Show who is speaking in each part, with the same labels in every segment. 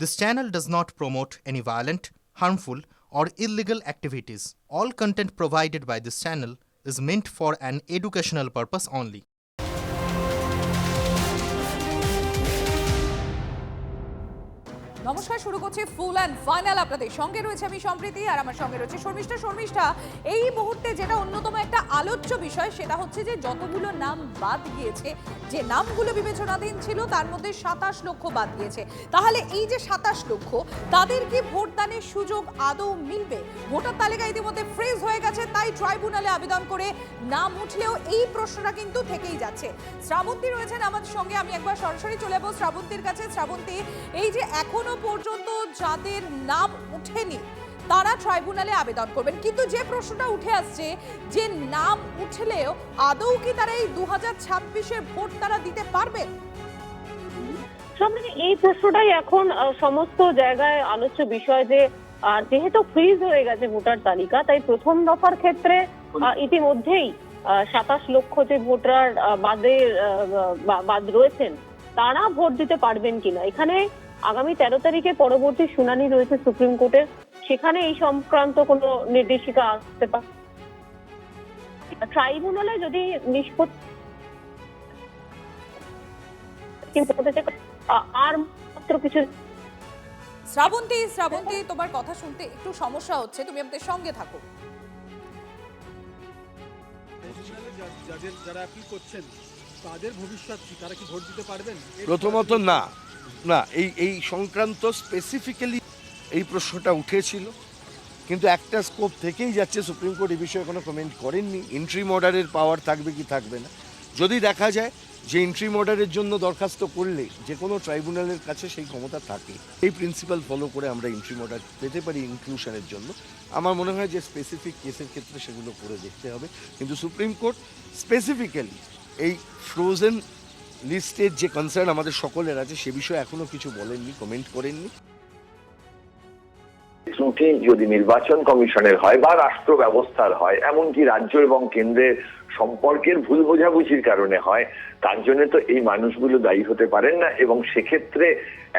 Speaker 1: This channel does not promote any violent, harmful, or illegal activities. All content provided by this channel is meant for an educational purpose only.
Speaker 2: নমস্কার, শুরু করছি full and final. আপনাদের সঙ্গে রয়েছে আমি সম্প্রীতি, আর আমার সঙ্গে রয়েছে শর্মিষ্ঠা। এই মুহূর্তে যেটা অন্যতম একটা আলোচ্য বিষয়, সেটা হচ্ছে যে যতগুলো নাম বাদ গিয়েছে, যে নামগুলো বিবেচনাধীন ছিল তার মধ্যে 27 লক্ষ বাদ গিয়েছে। তাহলে এই যে 27 লক্ষ, তাদের কি ভোটদানের সুযোগ আদৌ মিলবে? ভোটার তালিকা ইতিমধ্যে ফ্রিজ হয়ে গেছে, তাই ট্রাইব্যুনালে আবেদন করে নাম উঠলেও এই প্রশ্নটা কিন্তু থেকেই যাচ্ছে। শ্রাবন্তী রয়েছেন আমাদের সঙ্গে, আমি একবার সরাসরি চলে যাবো শ্রাবন্তীর কাছে। শ্রাবন্তী, এই যে এখনো পর্যন্ত যাদের নাম উঠেনি তারা ট্রাইব্যুনালে আবেদন করবেন, কিন্তু যে প্রশ্নটা উঠে আসছে যে নাম উঠলেও আদৌ কি তারা এই 2026-এর ভোট তারা দিতে পারবে?
Speaker 3: এই প্রশ্নটাই এখন সমস্ত জায়গায় আলোচ্য বিষয়, যে যেহেতু ফ্রিজ হয়ে গেছে ভোটার তালিকা, তাই প্রথম দফার ক্ষেত্রে ইতিমধ্যেই 27 লক্ষ যে ভোটার বাদ রয়েছেন তারা ভোট দিতে পারবেন কিনা। এখানে আগামী 13 তারিখে পরবর্তী শুনানি রয়েছে সুপ্রিম কোর্টের, সেখানে এই সংক্রান্ত কোনো নির্দেশিকা আসতে পারে। ট্রাইব্যুনালে যদি নিষ্পত্তি আর মাত্র কিছু।
Speaker 2: শ্রাবন্তী, তোমার কথা শুনতে একটু সমস্যা হচ্ছে, তুমি আমাদের সঙ্গে থাকো।
Speaker 4: যারা অ্যাপিল করছেন তাদের ভবিষ্যৎ কি, তারা কি ভোট দিতে পারবেন?
Speaker 5: প্রথমত না এই সংক্রান্ত স্পেসিফিক্যালি এই প্রশ্নটা উঠেছিল, কিন্তু একটা স্কোপ থেকেই যাচ্ছে। সুপ্রিম কোর্ট এই বিষয়ে কোনো কমেন্ট করেননি। ইন্ট্রিম অর্ডারের পাওয়ার থাকবে কি থাকবে না, যদি দেখা যায় যে ইন্ট্রিম অর্ডারের জন্য দরখাস্ত করলে যে কোনো ট্রাইব্যুনালের কাছে সেই ক্ষমতা থাকে, এই প্রিন্সিপাল ফলো করে আমরা ইন্ট্রিম অর্ডার পেতে পারি ইনক্লুশনের জন্য। আমার মনে হয় যে স্পেসিফিক কেসের ক্ষেত্রে সেগুলো করে দেখতে হবে, কিন্তু সুপ্রিম কোর্ট স্পেসিফিক্যালি এই ফ্রোজেন লিস্টের যে কনসার্ন আমাদের সকলের আছে সে বিষয়ে এখনো কিছু বলেননি, কমেন্ট করেননি।
Speaker 6: ত্রুটি যদি নির্বাচন কমিশনের হয় বা রাষ্ট্র ব্যবস্থার হয়, এমনকি রাজ্য এবং কেন্দ্রের সম্পর্কের ভুল বোঝাবুঝির কারণে হয়, তার জন্য তো এই মানুষগুলো দায়ী হতে পারেন না। এবং সেক্ষেত্রে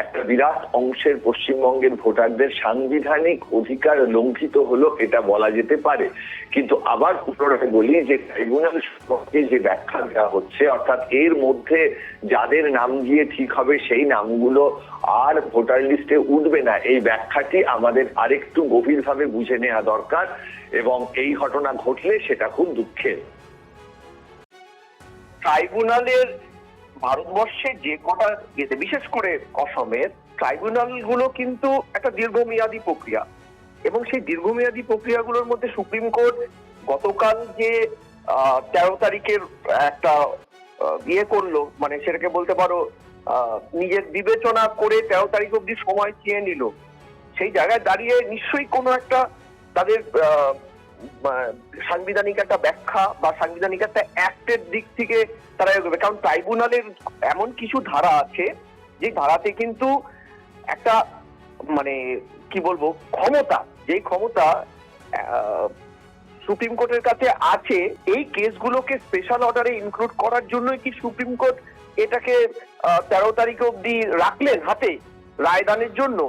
Speaker 6: একটা বিরাট অংশের পশ্চিমবঙ্গের ভোটারদের সাংবিধানিক অধিকার লঙ্ঘিত হলো, এটা বলা যেতে পারে। কিন্তু আবার পুনরায় বলি যে ট্রাইব্যুনাল সম্পর্কে যে ব্যাখ্যা দেওয়া হচ্ছে, অর্থাৎ এর মধ্যে যাদের নাম গিয়ে ঠিক হবে সেই নামগুলো আর ভোটার লিস্টে উঠবে না, এই ব্যাখ্যাটি আমাদের আরেকটু গভীরভাবে বুঝে নেওয়া দরকার। এবং এই ঘটনা ঘটলে সেটা খুব দুঃখের। ট্রাইব্যুনালের ভারতবর্ষে যে কটা, বিশেষ করে অসমের ট্রাইব্যুনাল গুলো কিন্তু একটা দীর্ঘমেয়াদী প্রক্রিয়া, এবং সেই দীর্ঘমেয়াদী প্রক্রিয়াগুলোর মধ্যে সুপ্রিম কোর্ট গতকাল যে 13 তারিখের একটা করলো, মানে সেটাকে বলতে পারো নিজের বিবেচনা করে 13 তারিখ অব্দি সময় চেয়ে নিল, সেই জায়গায় দাঁড়িয়ে নিশ্চয়ই কোনো একটা তাদের সাংবিধানিক একটা ব্যাখ্যা বা সাংবিধানিক একটা অ্যাক্টের দিক থেকে তারা এগোবে। কারণ ট্রাইব্যুনালের এমন কিছু ধারা আছে যে ধারাতে কিন্তু একটা মানে কি বলবো ক্ষমতা, যেই ক্ষমতা সুপ্রিম কোর্টের কাছে আছে, এই কেসগুলোকে স্পেশাল অর্ডারে ইনক্লুড করার জন্যই কি সুপ্রিম কোর্ট এটাকে 13 তারিখ অব্দি রাখলেন হাতে রায়দানের জন্য।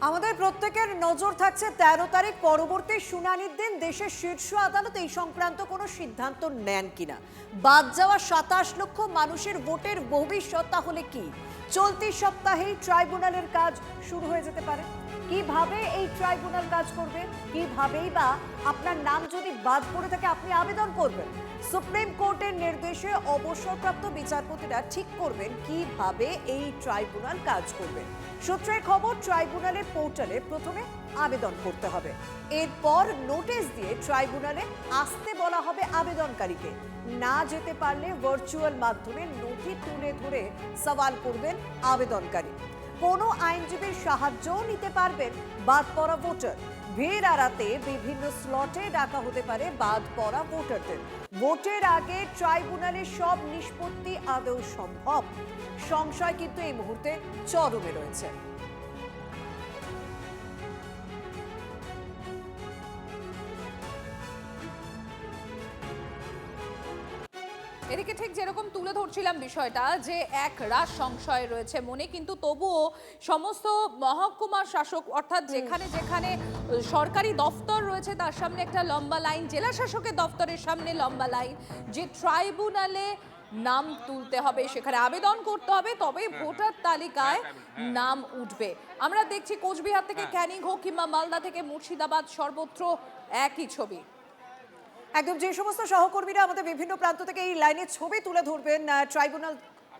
Speaker 7: আমাদের প্রত্যেকের নজর থাকছে 13 তারিখ পরবর্তী শুনানির দিন দেশের শীর্ষ আদালত এই সংক্রান্ত কোনো সিদ্ধান্ত নেন কিনা। বাদ যাওয়া 27 লক্ষ মানুষের ভোটের ভবিষ্যৎ তাহলে কি? চলতি সপ্তাহেই ট্রাইব্যুনালের কাজ শুরু হয়ে যেতে পারে। কিভাবে এই ট্রাইব্যুনাল কাজ করবে, কিভাবেই বা আপনার নাম যদি বাদ পড়ে থাকে আপনি আবেদন করবেন। সুপ্রিম কোর্টের নির্দেশে অবসরপ্রাপ্ত বিচারপতিরা ঠিক করবেন কিভাবে এই ট্রাইব্যুনাল কাজ করবে। সূত্রের খবর, ট্রাইব্যুনালের পোর্টালে প্রথমে আবেদন করতে হবে, এরপর নোটিশ দিয়ে ট্রাইব্যুনালে আসতে বলা হবে আবেদনকারীকে। না যেতে পারলে ভার্চুয়াল মাধ্যমে নথি তুলে ধরে সওয়াল করবেন আবেদনকারী। কোনো আইনজীবীর সাহায্যও নিতে পারবেন বাদ পড়া ভোটার। ভিড় এড়াতে বিভিন্ন স্লটে ডাকা হতে পারে বাদ পড়া ভোটারদের। ভোটের আগে ট্রাইব্যুনালের সব নিষ্পত্তি আদৌ সম্ভব? সংশয় কিন্তু এই মুহূর্তে চরমে রয়েছে।
Speaker 2: এদিকে ঠিক যেরকম তুলে ধরছিলাম বিষয়টা যে এক রাশ সংশয় রয়েছে মনে, কিন্তু তবুও সমস্ত মহকুমা শাসক অর্থাৎ যেখানে যেখানে সরকারি দফতর রয়েছে তার সামনে একটা লম্বা লাইন, জেলা শাসকের দফতরের সামনে লম্বা লাইন, যে ট্রাইব্যুনালে নাম তুলতে হবে, সেখানে আবেদন করতে হবে, তবে ভোটার তালিকায় নাম উঠবে। আমরা দেখছি কোচবিহার থেকে ক্যানিং হোক কিংবা মালদা থেকে মুর্শিদাবাদ, সর্বত্র একই ছবি।
Speaker 7: একদম যে সমস্ত সহকর্মীরা আমাদের বিভিন্ন প্রান্ত থেকে এই লাইনের ছবি তুলে ধরবেন, ট্রাইব্যুনাল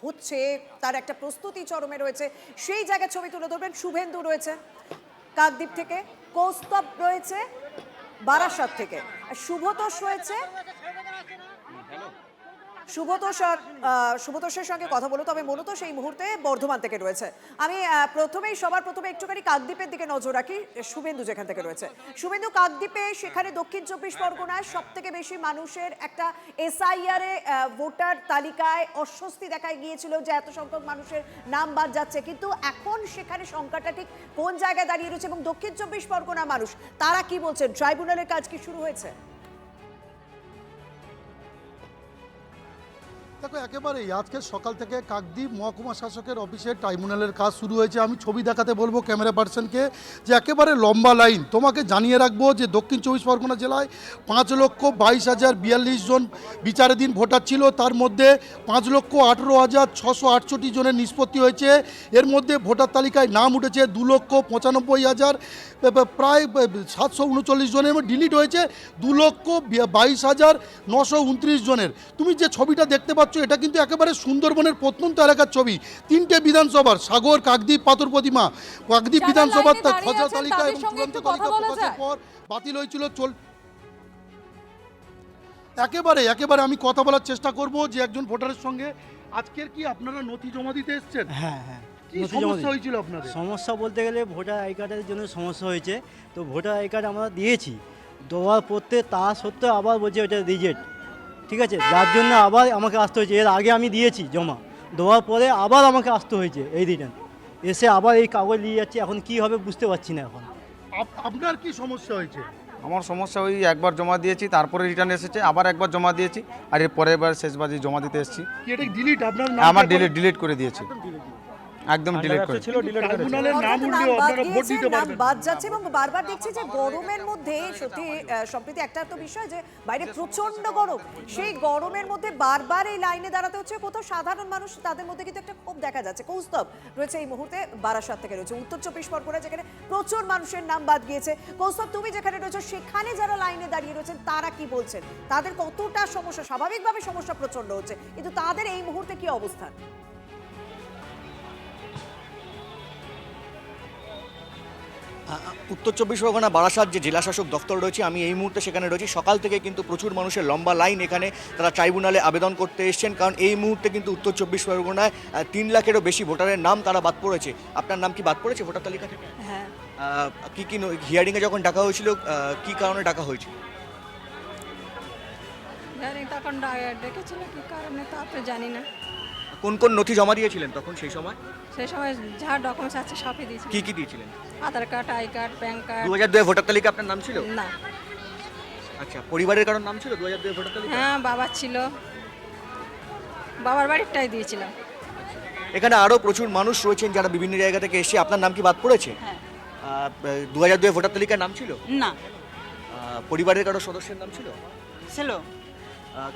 Speaker 7: হচ্ছে তার একটা প্রস্তুতি চরমে রয়েছে, সেই জায়গায় ছবি তুলে ধরবেন। শুভেন্দু রয়েছে কাকদ্বীপ থেকে, কৌস্তব রয়েছে বারাসাত থেকে, আর শুভতোষ রয়েছে। শুভতোষের সঙ্গে কথা বলো, তবে মূলত সেই মুহূর্তে বর্ধমান থেকে রয়েছে। আমি সবার প্রথমে একটুখানি কাকদ্বীপের দিকে নজর রাখি, শুভেন্দু যেখান থেকে রয়েছে। শুভেন্দু, কাকদ্বীপে সেখানে দক্ষিণ 24 পরগনায় সব থেকে বেশি মানুষের একটা SIR এ ভোটার তালিকায় অস্বস্তি দেখা গিয়েছিল যে এত সংখ্যক মানুষের নাম বাদ যাচ্ছে, কিন্তু এখন সেখানে সংখ্যাটা ঠিক কোন জায়গায় দাঁড়িয়ে রয়েছে এবং দক্ষিণ 24 পরগনা মানুষ তারা কি বলছেন? ট্রাইব্যুনালের কাজ কি শুরু হয়েছে?
Speaker 8: দেখো, একেবারেই আজকে সকাল থেকে কাকদ্বীপ মহকুমা শাসকের অফিসে ট্রাইব্যুনালের কাজ শুরু হয়েছে। আমি ছবি দেখাতে বলবো ক্যামেরা পার্সনকে যে একেবারে লম্বা লাইন। তোমাকে জানিয়ে রাখবো যে দক্ষিণ 24 পরগনা জেলায় 5,22,042 জন বিচারাধীন ভোটার ছিল, তার মধ্যে 5,18,668 জনের নিষ্পত্তি হয়েছে। এর মধ্যে ভোটার তালিকায় নাম উঠেছে 2,95,000 প্রায় 739 জনের, ডিলিট হয়েছে 2,22,929 জনের। তুমি যে ছবিটা দেখতে পাচ্ছ এটা কিন্তু একেবারে সুন্দরবনের প্রত্যন্ত এলাকার ছবি। 3টে বিধানসভার, সাগর, কাকদ্বীপ, পাথর প্রতিমা, কাকদ্বীপ বিধানসভার খসড়া তালিকা এবং চূড়ান্ত তালিকা প্রকাশের পর বাতিল হয়েছিল। একেবারে আমি কথা বলার চেষ্টা করব যে একজন ভোটারের সঙ্গে। আজকের কি আপনারা নথি জমা দিতে এসেছেন?
Speaker 9: হ্যাঁ,
Speaker 8: কি সমস্যা হয়েছিল আপনাদের?
Speaker 9: সমস্যা বলতে গেলে ভোটার আই কার্ডের জন্য সমস্যা হয়েছে। তো ভোটার আই কার্ড আমরা দিয়েছি, দেওয়ার পড়তে তা সত্ত্বেও আবার বলছে ওটা রিজেক্ট, ঠিক আছে, যার জন্য আবার আমাকে আসতে হয়েছে। এর আগে আমি দিয়েছি জমা, দেওয়ার পরে আবার আমাকে আসতে হয়েছে এই রিটার্ন, এসে আবার এই কাগজ নিয়ে যাচ্ছে। এখন কি হবে বুঝতে পারছি না। এখন
Speaker 8: আপনার কি সমস্যা হয়েছে?
Speaker 10: আমার সমস্যা ওই একবার জমা দিয়েছি, তারপরে রিটার্ন এসেছে, আবার একবার জমা দিয়েছি, আর এর পরের বার শেষবার জমা দিতে এসেছি।
Speaker 8: কি এটা ডিলিট? আপনার
Speaker 10: আমার ডিলিট করে দিয়েছি, একদম ডিলিট করে।
Speaker 8: ট্রাইব্যুনালের নাম উঠলেও আপনারা ভোট দিতে পারবেন।
Speaker 7: বাদ যাচ্ছে এবং বারবার দেখছি যে গরমের মধ্যে সত্যি সম্প্রতি একটা তো বিষয় যে বাইরে প্রচন্ড গরম, সেই গরমের মধ্যে বারবার এই লাইনে দাঁড়াতে হচ্ছে। কোথাও সাধারণ মানুষ, তাদের মধ্যে কিন্তু একটা ক্ষোভ দেখা যাচ্ছে। কৌস্তব রয়েছে এই মুহূর্তে বারাসাত থেকে, রয়েছে উত্তর 24 পরগনা যেখানে প্রচুর মানুষের নাম বাদ গিয়েছে। কৌস্তব, তুমি যেখানে রয়েছে সেখানে যারা লাইনে দাঁড়িয়ে রয়েছেন তারা কি বলছেন? তাদের কতটা সমস্যা? স্বাভাবিকভাবে সমস্যা প্রচন্ড হচ্ছে, কিন্তু তাদের এই মুহূর্তে কি অবস্থান?
Speaker 11: উত্তর 24 পরগনা বারাসাত যে জেলা শাসক দফতর রয়েছে, আমি এই মুহূর্তে সেখানে রয়েছি। সকাল থেকে কিন্তু প্রচুর মানুষের লম্বা লাইন, এখানে তারা ট্রাইব্যুনালে আবেদন করতে এসেছেন, কারণ এই মুহূর্তে কিন্তু উত্তর 24 পরগনায় 3 লাখেরও বেশি ভোটারের নাম তারা বাদ পড়েছে। আপনার নাম কি বাদ পড়েছে ভোটার তালিকা থেকে?
Speaker 12: হ্যাঁ।
Speaker 11: কি হিয়ারিংয়ে যখন ডাকা হয়েছিল কি কারণে ডাকা হয়েছিল?
Speaker 12: হিয়ারিং তখন ডেকেছিল কি কারণে তা তো জানি না।
Speaker 11: কোন কোন নথি জমা দিয়েছিলেন তখন সেই সময়?
Speaker 12: সেই সময় যা ডকুমেন্টস আছে সবই দিয়েছি।
Speaker 11: কি দিয়েছিলেন?
Speaker 12: Aadhaar card, I card, PAN card.
Speaker 11: 2002 voter তালিকা আপনার নাম ছিল?
Speaker 12: না।
Speaker 11: আচ্ছা, পরিবারের কারোর নাম ছিল 2002 ভোটার তালিকা?
Speaker 12: হ্যাঁ, বাবা ছিল, বাবার বাড়িরটাই দিয়েছিলাম।
Speaker 11: এখানে আরও প্রচুর মানুষ রয়েছেন যারা বিভিন্ন জায়গা থেকে এসে। আপনার নাম কি বাদ পড়েছে?
Speaker 12: হ্যাঁ।
Speaker 11: 2002 ভোটার তালিকায় নাম ছিল?
Speaker 12: না।
Speaker 11: পরিবারের কারো সদস্যের নাম ছিল?
Speaker 12: ছিল।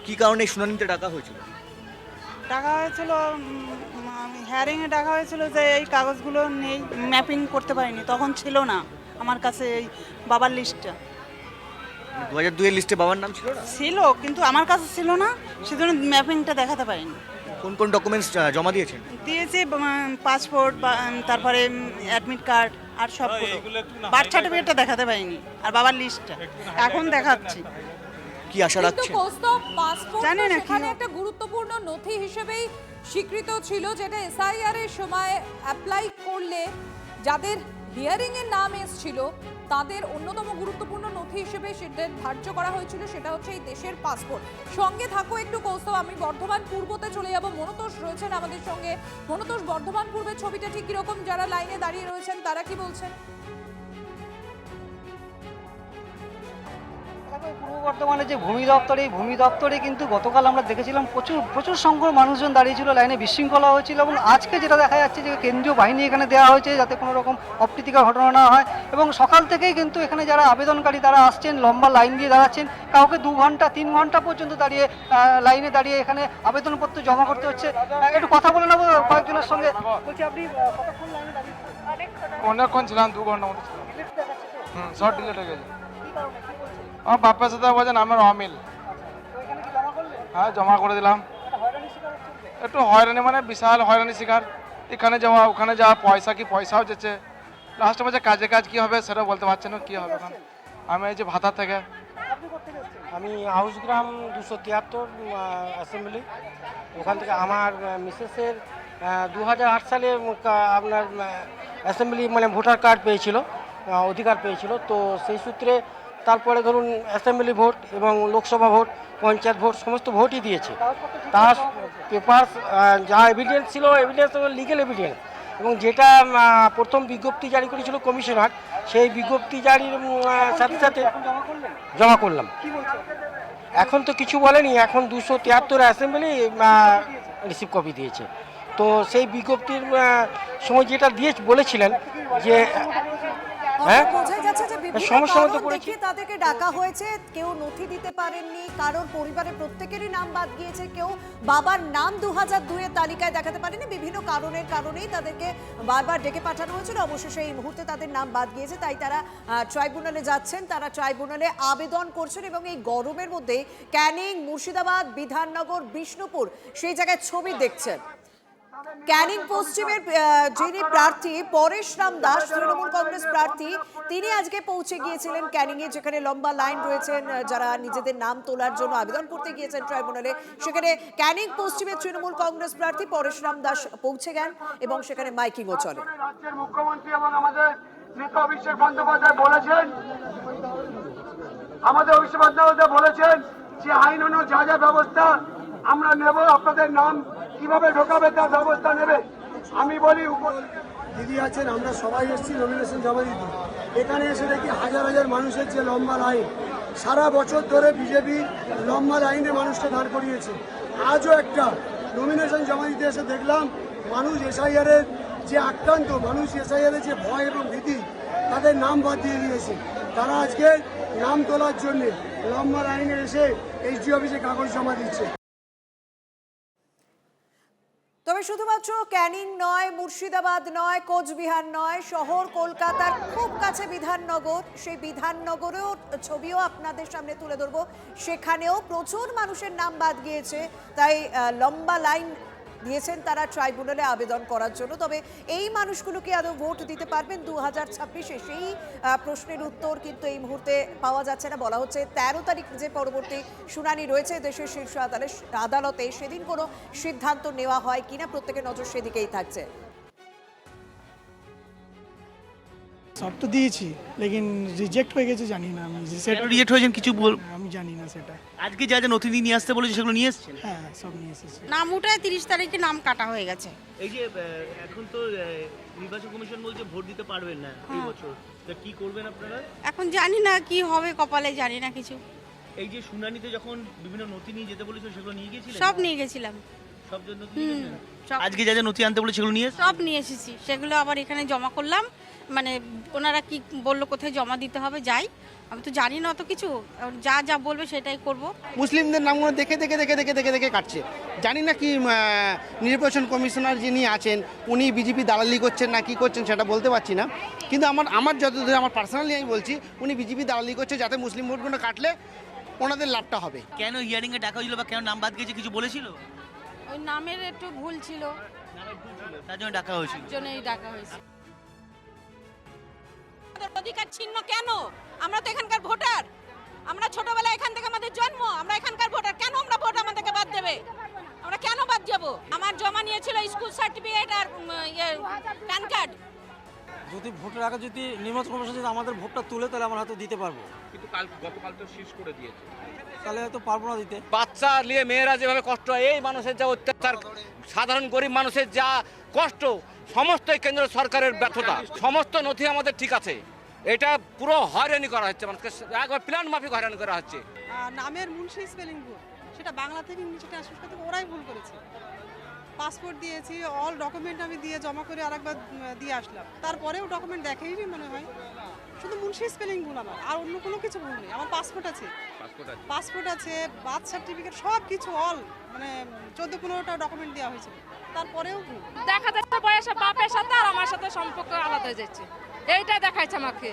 Speaker 11: কি কারণে শুনানিতে ডাকা হয়েছিল?
Speaker 12: টাকা হয়েছিল, হিয়ারিংয়ে ডাকা হয়েছিল যে এই কাগজগুলো নেই, ম্যাপিং করতে পারিনি, তখন ছিল না আমার কাছে এই বাবার লিস্টটা।
Speaker 11: 2002 এর লিস্টে বাবার নাম ছিল না?
Speaker 12: ছিল, কিন্তু আমার কাছে ছিল না, সেজন্য ম্যাপিংটা দেখাতে পারিনি।
Speaker 11: কোন কোন ডকুমেন্টস জমা দিয়েছেন?
Speaker 12: দিয়েছি পাসপোর্ট, তারপরে অ্যাডমিট কার্ড আর সবগুলো। বার্থ সার্টিফিকেটটা দেখাতে পারিনি, আর বাবার লিস্টটা এখন দেখাচ্ছি।
Speaker 11: কি আশা রাখছেন?
Speaker 2: জানেন, এখানে একটা গুরুত্বপূর্ণ নথি হিসেবেই স্বীকৃত ছিল, যেটা SIR এর সময় অ্যাপ্লাই করলে যাদের হিয়ারিং এর নাম এসেছিল তাদের অন্যতম গুরুত্বপূর্ণ নথি হিসেবে সেটা ধার্য করা হয়েছিল, সেটা হচ্ছে এই দেশের পাসপোর্ট। সঙ্গে থাকো একটু কৌস্তব, আমি বর্ধমান পূর্বতে চলে যাব। মনতোষ রয়েছেন আমাদের সঙ্গে। মনতোষ, বর্ধমান পূর্বের ছবিটা ঠিক কিরকম? যারা লাইনে দাঁড়িয়ে রয়েছেন তারা কি বলছেন?
Speaker 9: পূর্ব বর্ধমানে যে ভূমি দপ্তর, এই ভূমি দপ্তরে কিন্তু গতকাল আমরা দেখেছিলাম প্রচুর সংখ্যক মানুষজন দাঁড়িয়েছিল, লাইনে বিশৃঙ্খলা হয়েছিল, এবং আজকে যেটা দেখা যাচ্ছে যে কেন্দ্রীয় বাহিনী এখানে দেওয়া হয়েছে যাতে কোনো রকম অপ্রীতিকর ঘটনা না হয়। এবং সকাল থেকেই কিন্তু এখানে যারা আবেদনকারী তারা আসছেন, লম্বা লাইন দিয়ে দাঁড়াচ্ছেন, কাউকে 2 ঘন্টা 3 ঘন্টা পর্যন্ত দাঁড়িয়ে লাইনে দাঁড়িয়ে এখানে আবেদনপত্র জমা করতে হচ্ছে। একটু কথা বলে নেবো কয়েকজনের সঙ্গে। বলছি আপনি কতক্ষণ লাইনে দাঁড়িয়ে?
Speaker 10: অনেকক্ষণ ছিলাম, 2 ঘন্টা মতো ছিলাম। শর্ট ডিলেট হয়ে গেছে। আমার বাপ্পার সাথে বলছেন আমার অমিল। হ্যাঁ, জমা করে দিলাম। একটু হয়রানি, মানে বিশাল হয়রানি শিকার। এখানে যাওয়া ওখানে যাওয়া, পয়সাও যেছে। লাস্টে বলছে কাজ কি হবে সেটা বলতে পারছে না, কি হবে এখন। আমি এই যে ভাতা থেকে।
Speaker 9: আমি হাউসগ্রাম 273 অ্যাসেম্বলি, ওখান থেকে আমার মিসেসের 2008 সালে আপনার অ্যাসেম্বলি মানে ভোটার কার্ড পেয়েছিল, অধিকার পেয়েছিল। তো সেই সূত্রে তারপরে ধরুন অ্যাসেম্বলি ভোট এবং লোকসভা ভোট, পঞ্চায়েত ভোট, সমস্ত ভোটই দিয়েছে। তার পেপার যা এভিডেন্স ছিল, এভিডেন্স লিগেল এভিডেন্স, এবং যেটা প্রথম বিজ্ঞপ্তি জারি করেছিল কমিশনার, সেই বিজ্ঞপ্তি জারির সাথে সাথে জমা করলাম। এখন তো কিছু বলেনি, এখন 273 অ্যাসেম্বলি রিসিভ কপি দিয়েছে। তো সেই বিজ্ঞপ্তির সময় যেটা বলেছিলেন যে
Speaker 7: বোঝা যাচ্ছে যে বিভিন্ন কারণ দেখিয়ে তাদেরকে ডাকা হয়েছে, কেউ নথি দিতে পারেননি, কারোর পরিবারের প্রত্যেকেরই নাম বাদ গিয়েছে, কেউ বাবার নাম 2002 এর তালিকায় দেখাতে পারেনি। বিভিন্ন কারণেই তাদেরকে বারবার ডেকে পাঠানো হয়েছিল। অবশেষে এই মুহূর্তে তাদের নাম বাদ গিয়েছে, তাই তারা ট্রাইব্যুনালে যাচ্ছেন, তারা ট্রাইব্যুনালে আবেদন করছেন। এবং এই গরমের মধ্যে ক্যানিং, মুর্শিদাবাদ, বিধাননগর, বিষ্ণুপুর সেই জায়গায় ছবি দেখছেন। ক্যানিং পশ্চিমের যিনি প্রার্থী পরেশরাম দাস, তৃণমূল কংগ্রেস প্রার্থী, তিনি আজকে পৌঁছে গিয়েছিলেন ক্যানিংয়ে, যেখানে লম্বা লাইন রয়েছেন যারা নিজেদের নাম তোলার জন্য আবেদন করতে গিয়েছেন ট্রাইব্যুনালে। সেখানে ক্যানিং পশ্চিমের তৃণমূল কংগ্রেস প্রার্থী পরেশরাম দাস পৌঁছে গেন এবং সেখানে মাইকিংও চলে।
Speaker 13: রাজ্যের মুখ্যমন্ত্রী এবং আমাদের নেতা অভিষেক বন্দ্যোপাধ্যায় বলেছেন, বলেছেন যে আইন অনুযায়ী যা যা ব্যবস্থা আমরা নেব, আপনাদের নাম কিভাবে ঢোকাবে তার ব্যবস্থা নেবে। আমি বলি দিদি আছেন, আমরা সবাই এসেছি নমিনেশন জমা দিতে। এখানে এসে দেখি হাজার হাজার মানুষের যে লম্বা লাইন, সারা বছর ধরে বিজেপি লম্বা লাইনে মানুষটা দাঁড় করিয়েছে। আজও একটা নমিনেশন জমা দিতে এসে দেখলাম মানুষ এসআইআরের যে আক্রান্ত, মানুষ এসআইআরের যে ভয় এবং ভীতি, তাদের নাম বাদ দিয়ে দিয়েছে। তারা আজকে নাম তোলার জন্য লম্বা লাইনে এসে এইচডি অফিসে কাগজ জমা দিচ্ছে।
Speaker 7: তবে শুধুমাত্র ক্যানিং নয়, মুর্শিদাবাদ নয়, কোচবিহার নয়, শহর কলকাতার খুব কাছে বিধাননগর, সেই বিধাননগরেও ছবিও আপনাদের সামনে তুলে ধরবো। সেখানেও প্রচুর মানুষের নাম বাদ গিয়েছে, তাই লম্বা লাইন দিয়েছেন তারা ট্রাইব্যুনালে আবেদন করার জন্য। তবে এই মানুষগুলো কি আদৌ ভোট দিতে পারবেন 2026-এ, সেই প্রশ্নের উত্তর কিন্তু এই মুহূর্তে পাওয়া যাচ্ছে না। বলা হচ্ছে 13 তারিখ যে পরবর্তী শুনানি রয়েছে দেশের শীর্ষ আদালতে, সেদিন কোনো সিদ্ধান্ত নেওয়া হয় কিনা প্রত্যেকের নজর সেদিকেই থাকছে।
Speaker 14: সব তো দিয়েছি, লেকিন রিজেক্ট হয়ে গেছে, জানি না আমি।
Speaker 11: রিজেক্ট হয়েছেন কিছু
Speaker 14: আমি জানি না সেটা।
Speaker 11: আজকে যা যা নথি নিয়ে আসতে বলেছে সেগুলো নিয়ে এসেছেন?
Speaker 14: হ্যাঁ, সব নিয়ে এসেছি।
Speaker 12: নাম উঠায় 30 তারিখে নাম কাটা হয়ে গেছে।
Speaker 11: এই যে এখন তো নির্বাচন কমিশন বলছে ভোট দিতে পারবেন না এই বছর, তা কি করবেন আপনারা?
Speaker 12: এখন জানি না কি হবে, কপালে জানি না কিছু।
Speaker 11: এই যে শুনানিতে যখন বিভিন্ন নথি নিয়ে যেতে বলেছিল সেগুলো নিয়ে গিয়েছিলেন?
Speaker 12: সব নিয়ে গেছিলাম।
Speaker 11: সব নথি নিয়ে গেছেন? আজকে যা যা নথি আনতে বলে সেগুলো নিয়ে
Speaker 12: সব নিয়ে এসেছি, সেগুলো আবার এখানে জমা করলাম। মানে ওনারা কি বললো কোথায় জমা দিতে হবে, যাই, আমি তো জানি না অত কিছু, যা যা বলবে সেটাই করব।
Speaker 9: মুসলিমদের নামগুলো দেখে দেখে দেখে দেখে দেখে দেখে কাটছে। জানি না কি নির্বাচন কমিশনার যিনি আছেন উনি বিজেপি দালালি করছেন না কি করছেন সেটা বলতে পারছি না, কিন্তু আমার যতদূর আমার পার্সোনালি আমি বলছি উনি বিজেপি দালালি করছে যাতে মুসলিম ভোটগুলো কাটলে ওনাদের লাভটা হবে।
Speaker 11: কেন হিয়ারিংয়ে ডাকা হয়েছিল বা কেন নাম বাদ গিয়েছে কিছু বলেছিল?
Speaker 12: ওই নামের একটু ভুল ছিল,
Speaker 11: তার জন্য ডাকা হয়েছিল।
Speaker 12: জন্যই ডাকা হয়েছে। অধিকার ছিন্ন কেন? আমরা তো এখানকার ভোটার, আমরা ছোটবেলায় এখান থেকে আমাদের জন্ম, আমরা এখানকার ভোটার, কেন আমরা ভোট আমাদেরকে বাদ দেবে? আমরা কেন বাদ যাব? আমার জমা নিয়েছিল স্কুল সার্টিফিকেট আর প্যান কার্ড।
Speaker 9: যদি ভোটের আগে যদি নির্বাচন কমিশন যদি আমাদের ভোটটা তুলে তাহলে আমরা হয়তো দিতে পারবো,
Speaker 10: কিন্তু গতকাল তো শেষ করে দিয়েছে,
Speaker 9: তাহলে হয়তো পারবো না দিতে।
Speaker 10: বাচ্চা নিয়ে মেয়েরা যেভাবে কষ্ট হয়, এই মানুষের যা অত্যাচার, সাধারণ গরিব মানুষের যা কষ্ট, সমস্ত কেন্দ্র সরকারের ব্যর্থতা। সমস্ত নথি আমাদের ঠিক আছে,
Speaker 15: এটা পুরো হয়রানি করা হচ্ছে মানুষকে, একবার প্ল্যান মাফিক হয়রানি করা হচ্ছে।
Speaker 12: নামের মুন্সি স্পেলিং ভুল, সেটা বাংলা থেকে ইংলিশে ট্রান্সলেট করতে ওরাই ভুল করেছে। পাসপোর্ট দিয়েছি, অল ডকুমেন্ট আমি দিয়ে জমা করে আরেকবার দিয়ে আসলাম, তারপরেও ডকুমেন্ট দেখেইনি মনে হয়, শুধু মুন্সি স্পেলিং ভুল আমার, আর অন্য কোনো কিছু ভুল নেই। আমার পাসপোর্ট আছে, বার্থ সার্টিফিকেট সব কিছু অল, মানে 14-15টা ডকুমেন্ট দেওয়া হয়েছিল, তারপরেও ভুল।
Speaker 16: দেখা যাচ্ছে বয়সে বাপের সাথে আর আমার সাথে সম্পর্ক আলাদা হয়ে যাচ্ছে, এইটা দেখাইছে আমাকে।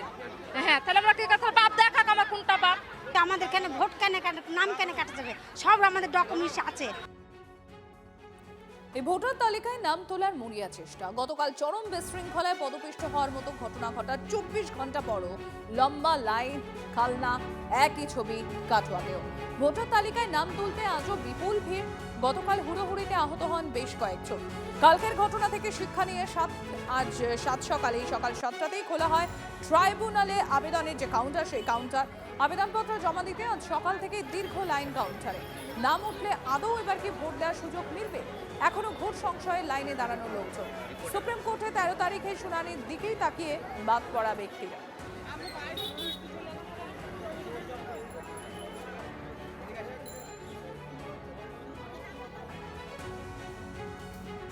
Speaker 16: হ্যাঁ, তাহলে আমরা কি কথা, বাপ দেখাক আমার কোনটা বাপ।
Speaker 12: আমাদের কেন ভোট কেন নাম কেন কাটা যাবে, সব আমাদের ডকুমেন্টস আছে।
Speaker 2: এই ভোটার তালিকায় নাম তোলার মরিয়া চেষ্টা, গতকাল চরম বিশৃঙ্খলায় পদপিষ্ট হওয়ার মতো ঘটনা ঘটার 24 ঘন্টা পরও লম্বা লাইন, খালনা, একই ছবি কাটোয়াতেও। ভোটার তালিকায় নাম তুলতে আজও বিপুল ভিড়, গতকাল হুড়োহুড়িতে আহত হন বেশ কয়েকজন। কালকের ঘটনা থেকে শিক্ষা নিয়ে আজ সকাল 7টাতেই খোলা হয় ট্রাইব্যুনালে আবেদনের যে কাউন্টার, সেই কাউন্টার। আবেদনপত্র জমা দিতে আজ সকাল থেকে দীর্ঘ লাইন কাউন্টারে। নাম উঠলে আদৌ এবার কি ভোট দেওয়ার সুযোগ মিলবে? এখনো ভোট সংশয়ে লাইনে দাঁড়ানো লোকজন। সুপ্রিম কোর্টে 13 তারিখে শুনানির দিকেই তাকিয়ে বাদ পড়া ব্যক্তিরা।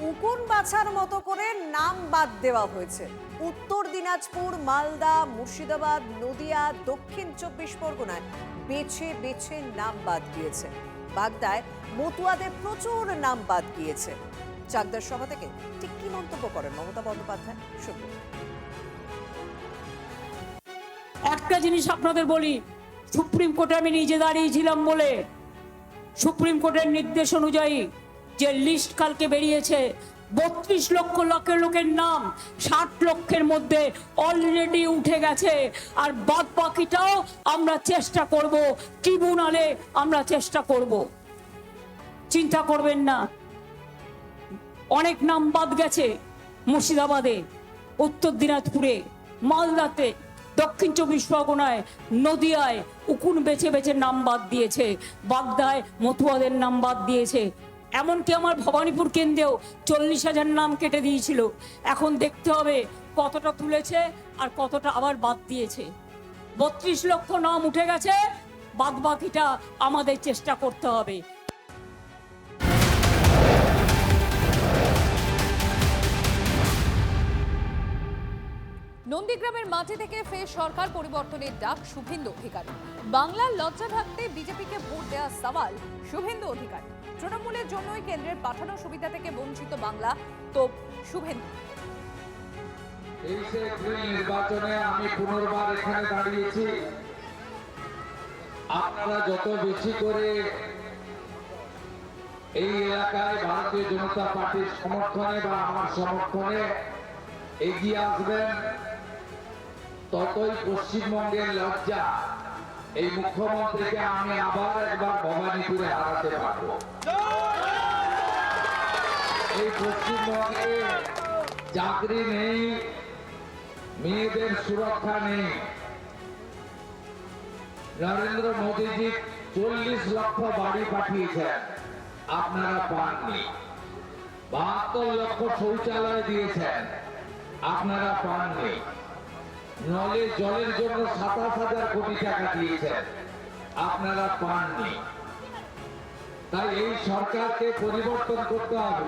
Speaker 7: উকুন বাছার মতো করে নাম বাদ দেওয়া হয়েছে। উত্তর দিনাজপুর, মালদা, মুর্শিদাবাদ, নদিয়া, দক্ষিণ 24 পরগনায় বেছে বেছে নাম বাদ গিয়েছে। বাগদায় মতুয়াদের প্রচুর নাম বাদ গিয়েছে। চাকদার সভা থেকে ঠিক কি মন্তব্য করেন মমতা বন্দ্যোপাধ্যায়, শুনুন।
Speaker 16: একটা জিনিস আপনাদের বলি, সুপ্রিম কোর্টে আমি নিজে দাঁড়িয়েছিলাম বলে সুপ্রিম কোর্টের নির্দেশ অনুযায়ী যে লিস্ট কালকে বেরিয়েছে, 32 লক্ষ লোকের নাম 60 লক্ষের মধ্যে অলরেডি উঠে গেছে। আর বাদ বাকিটাও আমরা চেষ্টা করব, ট্রিব্যুনালে আমরা চেষ্টা করব, চিন্তা করবেন না। অনেক নাম বাদ গেছে মুর্শিদাবাদে, উত্তর দিনাজপুরে, মালদাতে, দক্ষিণ 24 পরগনায়, নদিয়ায় উকুন বেছে বেছে নাম বাদ দিয়েছে। বাগদায় মতুয়াদের নাম বাদ দিয়েছে। এমনকি আমার ভবানীপুর কেন্দ্রেও 40,000 নাম কেটে দিয়েছিল। এখন দেখতে হবে কতটা তুলেছে আর কতটা আবার বাদ দিয়েছে। 32 লক্ষ নাম উঠে গেছে, বাদ বাকিটা আমাদের চেষ্টা করতে হবে।
Speaker 2: নন্দীগ্রামের মাটি থেকে ফের সরকার পরিবর্তনের ডাক শুভেন্দু অধিকারী। বাংলার লজ্জা ঢাকতে বিজেপিকে ভোট দেওয়ার সওয়াল শুভেন্দু অধিকারী। তৃণমূলের জন্যই কেন্দ্রের পাঠানো সুবিধা থেকে বঞ্চিত বাংলা, তো শুভেন্দু।
Speaker 17: এই যে নির্বাচনে আমি পুনর্বার এখানে দাঁড়িয়েছি, আপনারা যত বেশি করে এই এলাকায় ভারতীয় জনতা পার্টির সমর্থনে বা আমার সমর্থনে এগিয়ে আসবেন, ততই পশ্চিমবঙ্গের লজ্জা এই মুখ্যমন্ত্রীকে আমি আবার একবার ভবানীপুরে হারাতে পারবো। এই পশ্চিমবঙ্গে চাকরি নেই, মেয়েদের সুরক্ষা নেই। নরেন্দ্র মোদীজি 40 লক্ষ বাড়ি পাঠিয়েছেন, আপনারা পাননি। 72 লক্ষ শৌচালয় দিয়েছেন, আপনারা পাননি। নলে জলের জন্য 27,000 কোটি টাকা দিয়েছেন, আপনারা পাননি। তাই এই সরকারকে পরিবর্তন করতে হবে।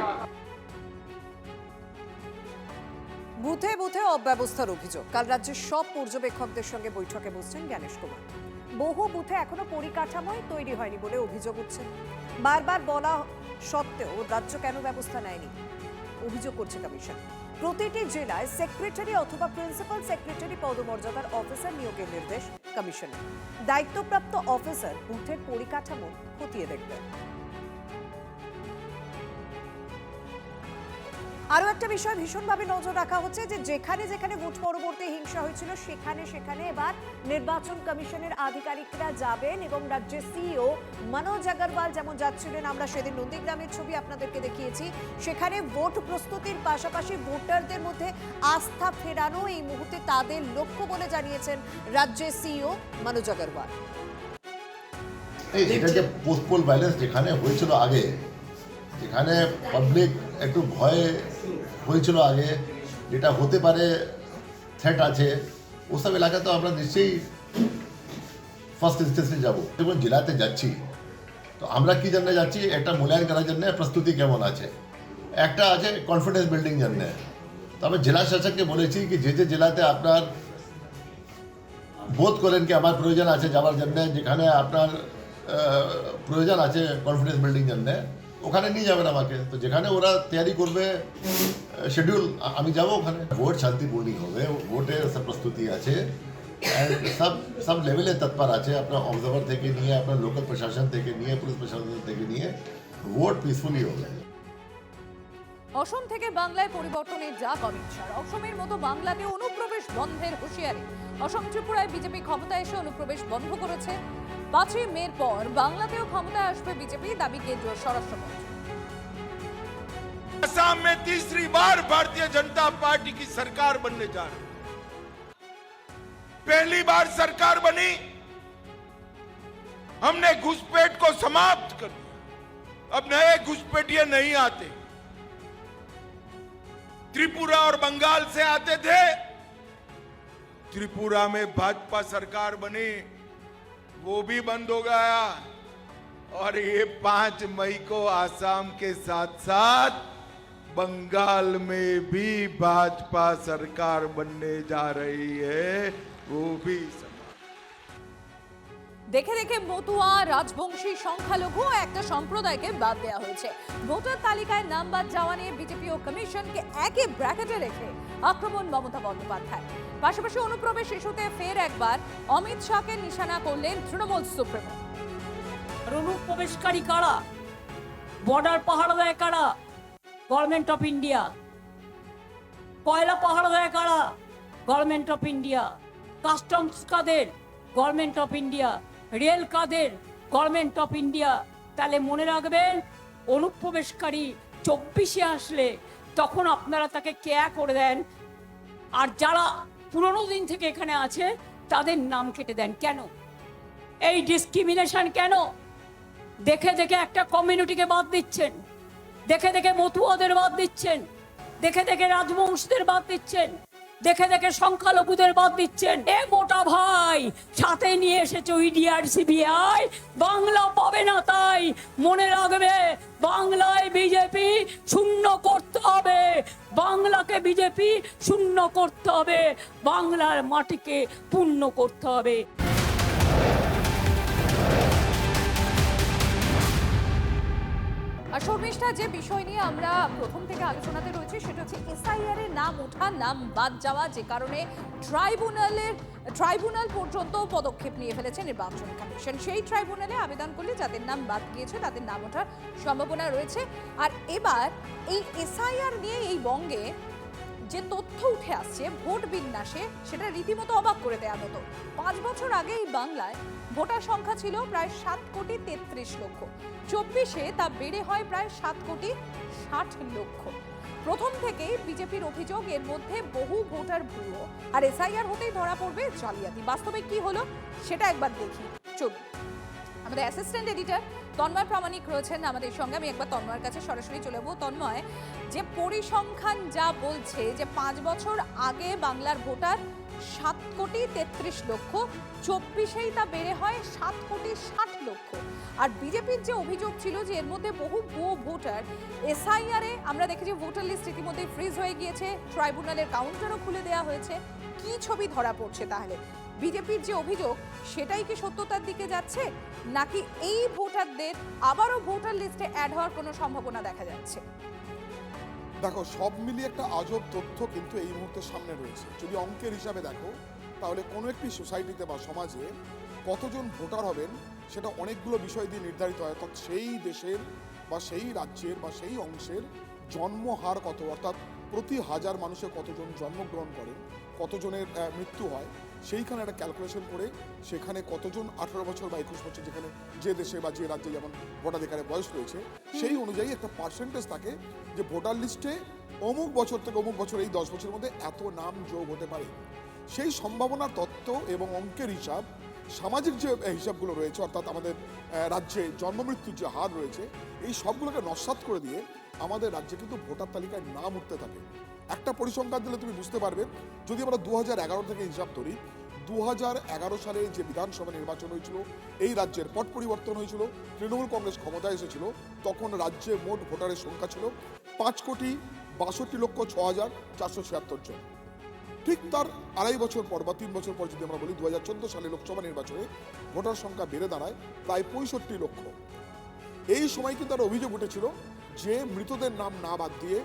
Speaker 7: বুথে বুথে অব্যবস্থার অভিযোগ। কাল রাজ্যের সব পর্যবেক্ষকদের সঙ্গে বৈঠকে বসছেন জ্ঞানেশ কুমার। বহু বুথে এখনো পরিকাঠামোই তৈরি হয়নি বলে অভিযোগ উঠছে। বারবার বলা সত্ত্বেও রাজ্য কেন ব্যবস্থা নেয়নি অভিযোগ করছে কমিশন। প্রতিটি জেলায় সেক্রেটারি অথবা প্রিন্সিপাল সেক্রেটারি পদমর্যাদার অফিসার নিয়োগের নির্দেশ কমিশনের। দায়িত্বপ্রাপ্ত অফিসার বুথের পরিকাঠামো খতিয়ে দেখবেন। আরো একটা বিষয় ভীষণভাবে নজর রাখা হচ্ছে যে যেখানে যেখানে ভোট পরবর্তী হিংসা হয়েছিল সেখানে সেখানে এবার নির্বাচন কমিশনের আধিকারিকরা যাবেন এবং রাজ্যের সিইও মনোজ আগরওয়াল যেমন যাচ্ছিলেন, আমরা সেদিন নন্দীগ্রামের ছবি আপনাদেরকে দেখিয়েছি। সেখানে ভোট প্রস্তুতির পাশাপাশি ভোটারদের মধ্যে আস্থা ফেরানো এই মুহূর্তে তাদের লক্ষ্য বলে জানিয়েছেন রাজ্যের সিইও মনোজ আগরওয়াল।
Speaker 18: এটা যে পোস্টপোল ব্যালেন্স যেখানে হয়েছিল আগে, যেখানে পাবলিক একটু ভয়ে হয়েছিল আগে, যেটা হতে পারে থ্রেট আছে, ওসব এলাকায় তো আমরা নিশ্চয়ই ফার্স্ট ইনস্টেন্সে যাবো। যখন জেলাতে যাচ্ছি তো আমরা কি জন্য যাচ্ছি, একটা মূল্যায়ন করার জন্য প্রস্তুতি কেমন আছে, একটা আছে কনফিডেন্স বিল্ডিং জন্য। তবে জেলা শাসককে বলেছি কি যে জেলাতে আপনার বোধ করেন কি আমার প্রয়োজন আছে যাওয়ার জন্য, যেখানে আপনার প্রয়োজন আছে কনফিডেন্স বিল্ডিং জন্য, ওখানে নিয়ে যাবেন আমাকে। তো যেখানে ওরা তৈরি করবে শিডিউল, আমি যাব ওখানে। ভোট শান্তিপূর্ণ হবে, ভোটের সব প্রস্তুতি আছে, সব লেভেলে তৎপর আছে, আপনার অবজার্ভার থেকে নিয়ে আপনার লোকাল প্রশাসন থেকে নিয়ে পুলিশ প্রশাসন থেকে নিয়ে ভোট পিসফুলি হবে।
Speaker 2: অসম থেকে বাংলায় পরিবর্তনের ডাক অমিত শাহ। অসমের মতো বাংলাতে অনুপ্রবেশ বন্ধের হুঁশিয়ারি। অসম ত্রিপুরায় বিজেপি ক্ষমতায় এসে অনুপ্রবেশ বন্ধ করেছে। 5ই মের পর বাংলাতেও ক্ষমতায় আসবে বিজেপি, দাবি কেন্দ্রীয় স্বরাষ্ট্রমন্ত্রী।
Speaker 19: असम में तीसरी बार भारतीय जनता पार्टी की सरकार बनने जा रही है। पहली बार सरकार बनी, हमने घुसपैठ को समाप्त कर दिया। अब नए घुसपैठिए नहीं आते। त्रिपुरा और बंगाल से आते थे। त्रिपुरा में भाजपा सरकार बनी, वो भी बंद हो गया। और ये 5 मई को आसाम के साथ साथ बंगाल में भी भाजपा सरकार बनने जा रही है, वो भी
Speaker 2: দেখে দেখে মতুয়া, রাজবংশী, সংখ্যালঘু একটা সম্প্রদায়কে বাদ দেওয়া হয়েছে। ভোটার তালিকায় নাম বাদ যাওয়া নিয়ে বিজেপি ও কমিশনকে একই ব্র্যাকেটে রেখে আক্রমণ মমতা বন্দ্যোপাধ্যায়। পাশাপাশি অনুপ্রবেশ ইস্যুতে ফের একবার অমিত শাহকে নিশানা করলেন তৃণমূল সুপ্রিমো।
Speaker 16: অনুপ্রবেশকারী কারা? বর্ডার পাহাড় দেয় কারা? Government of India. কয়লা পাহাড় দেয় কারা? Government of India. কাস্টমস কাদের? Government of India. রেল কাদের? Government of India. তাহলে মনে রাখবেন, অনুপ্রবেশকারী 24-এ আসলে তখন আপনারা তাকে কেয়া করে দেন, আর যারা পুরোনো দিন থেকে এখানে আছে তাদের নাম কেটে দেন। কেন এই ডিসক্রিমিনেশন? কেন? দেখে দেখে একটা কমিউনিটিকে বাদ দিচ্ছেন, দেখে দেখে মতুয়াদের বাদ দিচ্ছেন, দেখে দেখে রাজবংশীদের বাদ দিচ্ছেন, দেখে দেখে সংখ্যালঘুদের বাদ দিচ্ছেন। এ মোটা ভাই সাথে নিয়ে এসেছে ইডিআর সিবিআই, বাংলা পাবে না। তাই মনে রাখবে, বাংলায় বিজেপি শূন্য করতে হবে, বাংলাকে বিজেপি শূন্য করতে হবে, বাংলার মাটিকে পূর্ণ করতে হবে।
Speaker 2: আর শর্মিষ্ঠা, যে বিষয় নিয়ে আমরা প্রথম থেকে আলোচনাতে রয়েছে সেটা হচ্ছে এসআইআর এর নাম ওঠা, নাম বাদ যাওয়া, যে কারণে ট্রাইব্যুনাল পর্যন্ত পদক্ষেপ নিয়ে ফেলেছে নির্বাচন কমিশন। সেই ট্রাইব্যুনালে আবেদন করলে যাদের নাম বাদ গিয়েছে তাদের নাম ওঠার সম্ভাবনা রয়েছে। আর এবার এই এসআইআর নিয়ে এই বঙ্গে যে তথ্য উঠে আসছে ভোট বিন্যাসে, সেটা রীতিমতো অবাক করে দেওয়ার মতো। 5 বছর আগে এই বাংলায় ভোটার সংখ্যা ছিল প্রায় 7,33,00,000। 24-এ তা বেড়ে হয় প্রায় 7,60,00,000। প্রথম থেকেই বিজেপির অভিযোগ এর মধ্যে বহু ভোটার ভুয়ো, আর এসআইআর হতেই ধরা পড়বে জালিয়াতি। বাস্তবে কি হলো সেটা একবার দেখি, চলুন। আমাদের অ্যাসিস্ট্যান্ট এডিটর তন্ময় প্রামাণিক রয়েছেন আমাদের সঙ্গে। আমি একবার তন্ময়ের কাছে সরাসরি চলে যাবো। তন্ময়, যে পরিসংখ্যান যা বলছে যে 5 বছর আগে বাংলার ভোটার 7,33,00,000, 24-এই তা বেড়ে হয় 7,60,00,000। আর বিজেপির যে অভিযোগ ছিল যে এর মধ্যে বহু ভুয়ো ভোটার, এসআইআরে আমরা দেখেছি ভোটার লিস্ট রীতিমধ্যে ফ্রিজ হয়ে গিয়েছে, ট্রাইব্যুনালের কাউন্টারও খুলে দেওয়া হয়েছে। কি ছবি ধরা পড়ছে তাহলে? বিজেপির যে অভিযোগ সেটাই কি সত্যতার দিকে যাচ্ছে, নাকি এই ভোটারদের আবারও ভোটার লিস্টে অ্যাড হওয়ার কোনো সম্ভাবনা দেখা যাচ্ছে?
Speaker 20: দেখো, সব মিলিয়ে একটা আজব তথ্য কিন্তু এই মুহূর্তে সামনে রয়েছে। যদি অঙ্কের হিসাবে দেখো, তাহলে কোনো একটি সোসাইটিতে বা সমাজে কতজন ভোটার হবেন সেটা অনেকগুলো বিষয় দিয়ে নির্ধারিত হয়। অর্থাৎ সেই দেশের বা সেই রাজ্যের বা সেই অংশের জন্মহার কত, অর্থাৎ প্রতি 1000 মানুষে কতজন জন্মগ্রহণ করেন, কতজনের মৃত্যু হয়, সেইখানে একটা ক্যালকুলেশন করে সেখানে কতজন 18 বছর বা 21 বছর যেখানে যে দেশে বা যে রাজ্যে যেমন ভোটাধিকারের বয়স রয়েছে, সেই অনুযায়ী একটা পার্সেন্টেজ থাকে যে ভোটার লিস্টে অমুক বছর থেকে অমুক বছর এই 10 বছরের মধ্যে এত নাম যোগ হতে পারে। সেই সম্ভাবনার তত্ত্ব এবং অঙ্কের হিসাব, সামাজিক যে হিসাবগুলো রয়েছে, অর্থাৎ আমাদের রাজ্যে জন্মমৃত্যুর যে হার রয়েছে, এই সবগুলোকে নস্যাৎ করে দিয়ে আমাদের রাজ্যে কিন্তু ভোটার তালিকায় নাম উঠতে থাকে। একটা পরিসংখ্যান দিলে তুমি বুঝতে পারবে, যদি আমরা 2011 থেকে হিসাব ধরি, 2011 সালে যে বিধানসভা নির্বাচন হয়েছিল, এই রাজ্যের পট পরিবর্তন হয়েছিল, তৃণমূল কংগ্রেস ক্ষমতায় এসেছিল, তখন রাজ্যে মোট ভোটারের সংখ্যা ছিল 5,62,06,476 জন। ঠিক তার আড়াই বছর পর বা 3 বছর পর যদি আমরা বলি 2014 সালে লোকসভা নির্বাচনে ভোটার সংখ্যা বেড়ে দাঁড়ায় প্রায় 65 লক্ষ। এই সময় কিন্তু একটা অভিযোগ উঠেছিল যে মৃতদের নাম না বাদ দিয়ে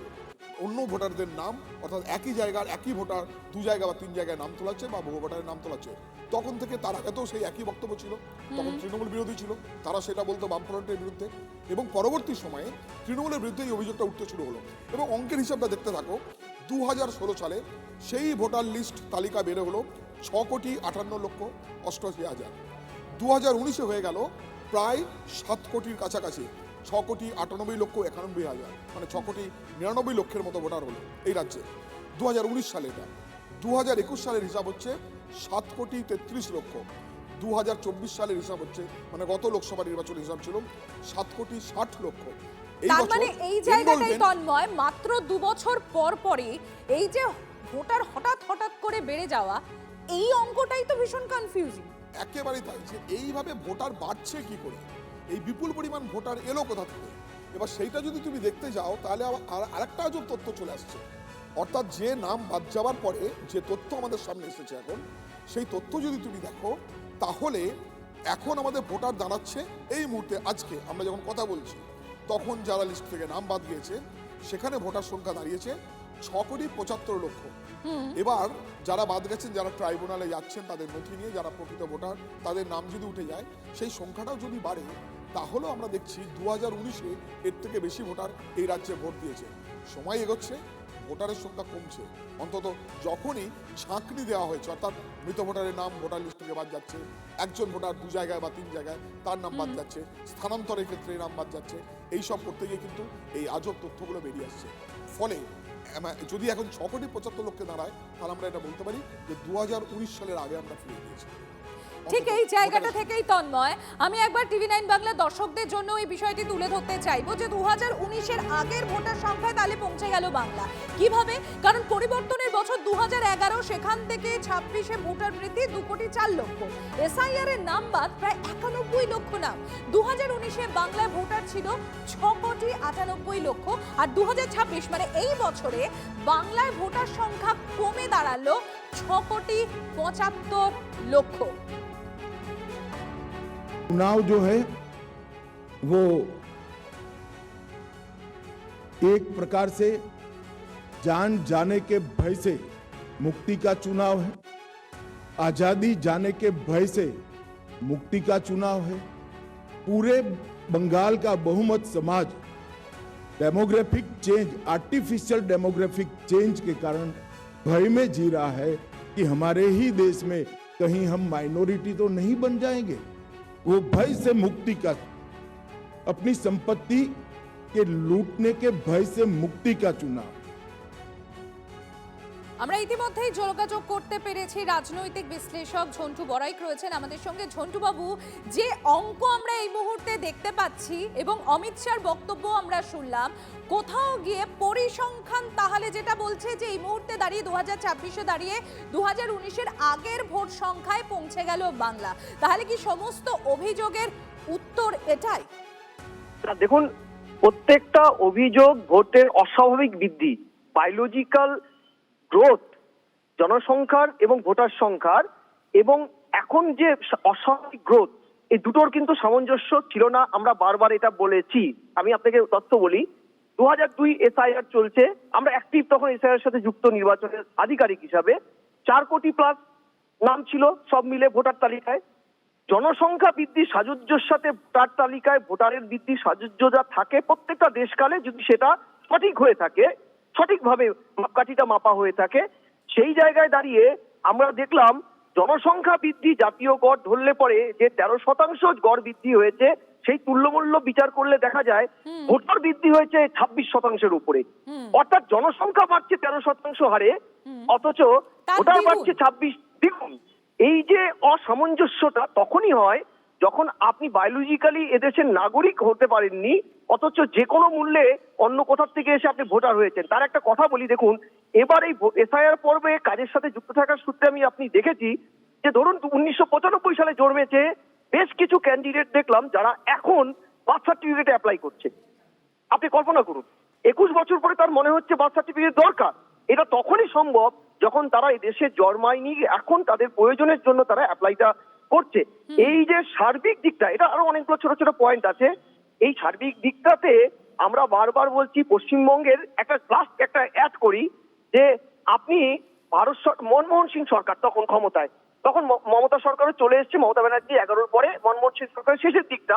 Speaker 20: অন্য ভোটারদের নাম, অর্থাৎ একই জায়গার একই ভোটার 2 জায়গা বা 3 জায়গায় নাম তোলাচ্ছে বা বহু ভোটারের নাম তোলাচ্ছে। তখন থেকে তার আগেতেও সেই একই বক্তব্য ছিল, তখন তৃণমূল বিরোধী ছিল, তারা সেটা বলতো বামফ্রন্টের বিরুদ্ধে, এবং পরবর্তী সময়ে তৃণমূলের বিরুদ্ধে এই অভিযোগটা উঠতে শুরু হলো। এবং অঙ্কের হিসাবটা দেখতে থাকো, 2016 সালে সেই ভোটার লিস্ট তালিকা বেড়ে হলো 6,58,88,000। 2019-এ হয়ে গেল প্রায় 7 কোটির কাছাকাছি, 6,98,91,000, মানে 6,99,00,000 মতো ভোটার হলো এই রাজ্যে 2019 সালে। এটা 2021 সালের হিসাব হচ্ছে 7,33,00,000। 2024 সালের হিসাব হচ্ছে, মানে গত লোকসভা নির্বাচনের হিসাব ছিল 7,60,00,000।
Speaker 2: তার মানে এই জায়গাটাই তন্ময়, মাত্র 2 বছর পর পরই এই যে ভোটার হঠাৎ করে বেড়ে যাওয়া, এই অঙ্কটাই তো ভীষণ কনফিউজিং।
Speaker 20: একেবারেই তাই, যে এইভাবে ভোটার বাড়ছে কি করে, এই বিপুল পরিমাণ ভোটার এলো কোথা থেকে। এবার সেইটা যদি তুমি দেখতে যাও তাহলে আরেকটা আজব তথ্য চলে আসছে, অর্থাৎ যে নাম বাদ যাওয়ার পরে যে তথ্য আমাদের সামনে এসেছে এখন, সেই তথ্য যদি তুমি দেখো তাহলে এখন আমাদের ভোটার দাঁড়াচ্ছে এই মুহূর্তে, আজকে আমরা যখন কথা বলছি তখন যারা লিস্ট থেকে নাম বাদ গিয়েছে সেখানে ভোটার সংখ্যা দাঁড়িয়েছে 6,75,00,000। এবার যারা বাদ গেছেন, যারা ট্রাইব্যুনালে যাচ্ছেন তাদের নথি নিয়ে, যারা প্রকৃত ভোটার তাদের নাম যদি উঠে যায়, সেই সংখ্যাটাও যদি বাড়ে, তাহলেও আমরা দেখছি 2019-এ এর থেকে বেশি ভোটার এই রাজ্যে ভোট দিয়েছে। সময় এগোচ্ছে, ভোটারের সংখ্যা কমছে। অন্তত যখনই ঝাঁকনি দেওয়া হয়েছে, অর্থাৎ মৃত ভোটারের নাম ভোটার লিস্ট থেকে বাদ যাচ্ছে, একজন ভোটার 2 জায়গায় বা 3 জায়গায় তার নাম বাদ যাচ্ছে, স্থানান্তরের ক্ষেত্রে নাম বাদ যাচ্ছে, এইসব করতে গিয়ে কিন্তু এই আজব তথ্যগুলো বেরিয়ে আসছে। ফলে যদি এখন 6,75,00,000 দাঁড়ায়, তাহলে আমরা এটা বলতে পারি যে 2019 সালের আগে আমরা ফিরে গিয়েছি।
Speaker 2: ঠিক এই জায়গাটা থেকেই তন্ময়, আমি একবার টিভি9 বাংলা দর্শকদের জন্য এই বিষয়টি তুলে ধরতে চাইবো যে 2019-এর আগের ভোটার সংখ্যায় তাহলে পৌঁছে গেল বাংলা কিভাবে। কারণ পরিবর্তনের বছর 2011, সেখান থেকে 26-এ ভোটার বৃদ্ধি 2,04,00,000। এসআইআর এর নাম বাদ প্রায় 91,00,000 নাম। 2019-এ বাংলায় ভোটার ছিল 6,98,00,000, আর 2026 মানে এই বছরে বাংলায় ভোটার সংখ্যা কমে দাঁড়ালো 6,75,00,000।
Speaker 19: चुनाव जो है वो एक प्रकार से जान जाने के भय से मुक्ति का चुनाव है, आजादी जाने के भय से मुक्ति का चुनाव है। पूरे बंगाल का बहुमत समाज demographic change, artificial demographic change के कारण भय में जी रहा है कि हमारे ही देश में कहीं हम माइनॉरिटी तो नहीं बन जाएंगे। वो भय से मुक्ति का, अपनी संपत्ति के लूटने के भय से मुक्ति का चुनाव।
Speaker 2: আমরা ইতিমধ্যেই যোগাযোগ করতে পেরেছি রাজনৈতিক বিশ্লেষক ঝন্টু বড়াইক রয়েছেন আমাদের সঙ্গে। ঝন্টু বাবু, যে অঙ্ক আমরা এই মুহূর্তে দেখতে পাচ্ছি এবং অমিত শাহর বক্তব্য আমরা শুনলাম, কোথাও গিয়ে পরিসংখ্যান তাহলে যেটা বলছে যে এই মুহূর্তে দাঁড়িয়ে 2026-এ দাঁড়িয়ে 2019-এর আগের ভোট সংখ্যায় পৌঁছে গেল বাংলা, তাহলে কি সমস্ত অভিযোগের উত্তর এটাই?
Speaker 21: দেখুন, প্রত্যেকটা অভিযোগ ভোটের অস্বাভাবিক বৃদ্ধি, বায়োলজিক্যাল গ্রোথ, জনসংখ্যার এবং ভোটার সংখ্যার, এবং এখন যে অস্বাভাবিক গ্রোথ, এই দুটোর কিন্তু সামঞ্জস্য ছিল না। আমরা বারবার এটা বলেছি। আমি আপনাকে তথ্য বলি, 2002 এসআইআর চলছে, আমরা অ্যাক্টিভ তখন এসআইআর সাথে যুক্ত নির্বাচনের আধিকারিক হিসাবে। 4 কোটি প্লাস নাম ছিল সব মিলে ভোটার তালিকায়। জনসংখ্যা বৃদ্ধির সাযুজ্যের সাথে ভোটার তালিকায় ভোটারের বৃদ্ধির সাযুজ্য যা থাকে প্রত্যেকটা দেশকালে, যদি সেটা সঠিক হয়ে থাকে, সঠিকভাবে মাপকাঠিটা মাপা হয়ে থাকে, সেই জায়গায় দাঁড়িয়ে আমরা দেখলাম জনসংখ্যা বৃদ্ধি জাতীয় গড় ধরলে পরে যে 13% গড় বৃদ্ধি হয়েছে, সেই তুল্যমূল্য বিচার করলে দেখা যায় ভোটার বৃদ্ধি হয়েছে 26%-এর উপরে। অর্থাৎ জনসংখ্যা বাড়ছে 13% হারে, অথচ ভোটার বাড়ছে 26। দেখুন, এই যে অসামঞ্জস্যটা তখনই হয় যখন আপনি বায়োলজিক্যালি এদেশের নাগরিক হতে পারেননি, অথচ যে কোনো মূল্যে অন্য কোথার থেকে এসে আপনি ভোটার হয়েছেন। তার একটা কথা বলি, দেখুন, এবার এই এসআইআর পর্বে কাজের সাথে যুক্ত থাকার সূত্রে আপনি দেখেছি যে ধরুন 1995 সালে জন্মেছে বেশ কিছু ক্যান্ডিডেট দেখলাম যারা এখন বার্থ সার্টিফিকেটে অ্যাপ্লাই করছে। আপনি কল্পনা করুন 21 বছর পরে তার মনে হচ্ছে বার্থ সার্টিফিকেট দরকার। এটা তখনই সম্ভব যখন তারা এই দেশে জন্মায়নি, এখন তাদের প্রয়োজনের জন্য তারা অ্যাপ্লাইটা করছে। এই যে সার্বিক দিকটা, এটা আরো অনেকগুলো ছোট ছোট পয়েন্ট আছে। এই সার্বিক দিকটাতে আমরা বারবার বলছি পশ্চিমবঙ্গের একটা অ্যাড করি যে আপনি মনমোহন সিং সরকার তখন ক্ষমতায়, তখন মমতা সরকারও চলে এসেছে, মমতা ব্যানার্জি 11 পরে মনমোহন সিং সরকারের শেষের দিকটা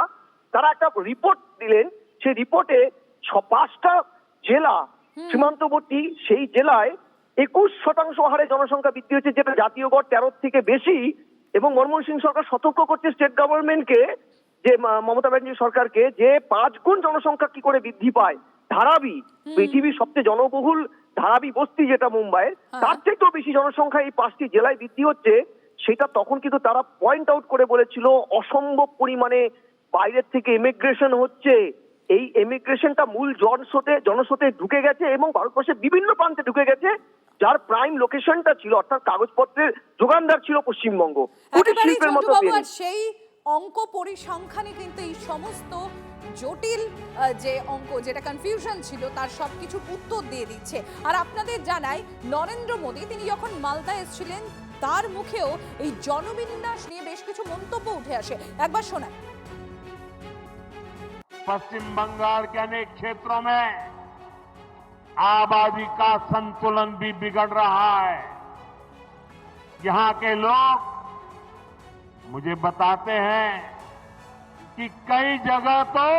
Speaker 21: তারা একটা রিপোর্ট দিলেন। সেই রিপোর্টে 5টা জেলা সীমান্তবর্তী, সেই জেলায় 21% হারে জনসংখ্যা বৃদ্ধি হচ্ছে, যেটা জাতীয় গড় 13 থেকে বেশি। এবং মনমোহন সিং সরকার সতর্ক করছে স্টেট গভর্নমেন্টকে, যে মমতা ব্যানার্জি সরকারকে, যে 5 গুণ জনসংখ্যা কি করে বৃদ্ধি পায়। ধারাবি, পৃথিবীর সবচেয়ে জনবহুল ধারাবি বস্তি যেটা মুম্বাইয়ের, তার থেকেও বেশি জনসংখ্যা এই 5টি জেলায় বৃদ্ধি হচ্ছে। সেটা তখন কিন্তু তারা পয়েন্ট আউট করে বলেছিল অসম্ভব পরিমাণে বাইরের থেকে ইমিগ্রেশন হচ্ছে। এই ইমিগ্রেশনটা মূল জনস্রোতে ঢুকে গেছে এবং ভারতবর্ষের বিভিন্ন প্রান্তে ঢুকে গেছে, যার প্রাইম লোকেশনটা ছিল অর্থাৎ কাগজপত্রের যোগানদার ছিল পশ্চিমবঙ্গ। কুটির শিল্পের মতো
Speaker 2: সেই অঙ্ক পরিসংখ্যানে কিন্তু এই সমস্ত জটিল যে অঙ্ক, যেটা কনফিউশন ছিল, তার সবকিছুর উত্তর দিয়ে দিচ্ছে। আর আপনাদের জানাই, নরেন্দ্র মোদী তিনি যখন মালদা এসেছিলেন তার মুখেও এই জনবিন্যাস নিয়ে বেশ কিছু মন্তব্য উঠে আসে। একবার শোনায়।
Speaker 1: पश्चिम बंगाल के अनेक क्षेत्रों में आबादी का संतुलन भी बिगड़ रहा है। यहां के लोग मुझे बताते हैं कि कई जगह तो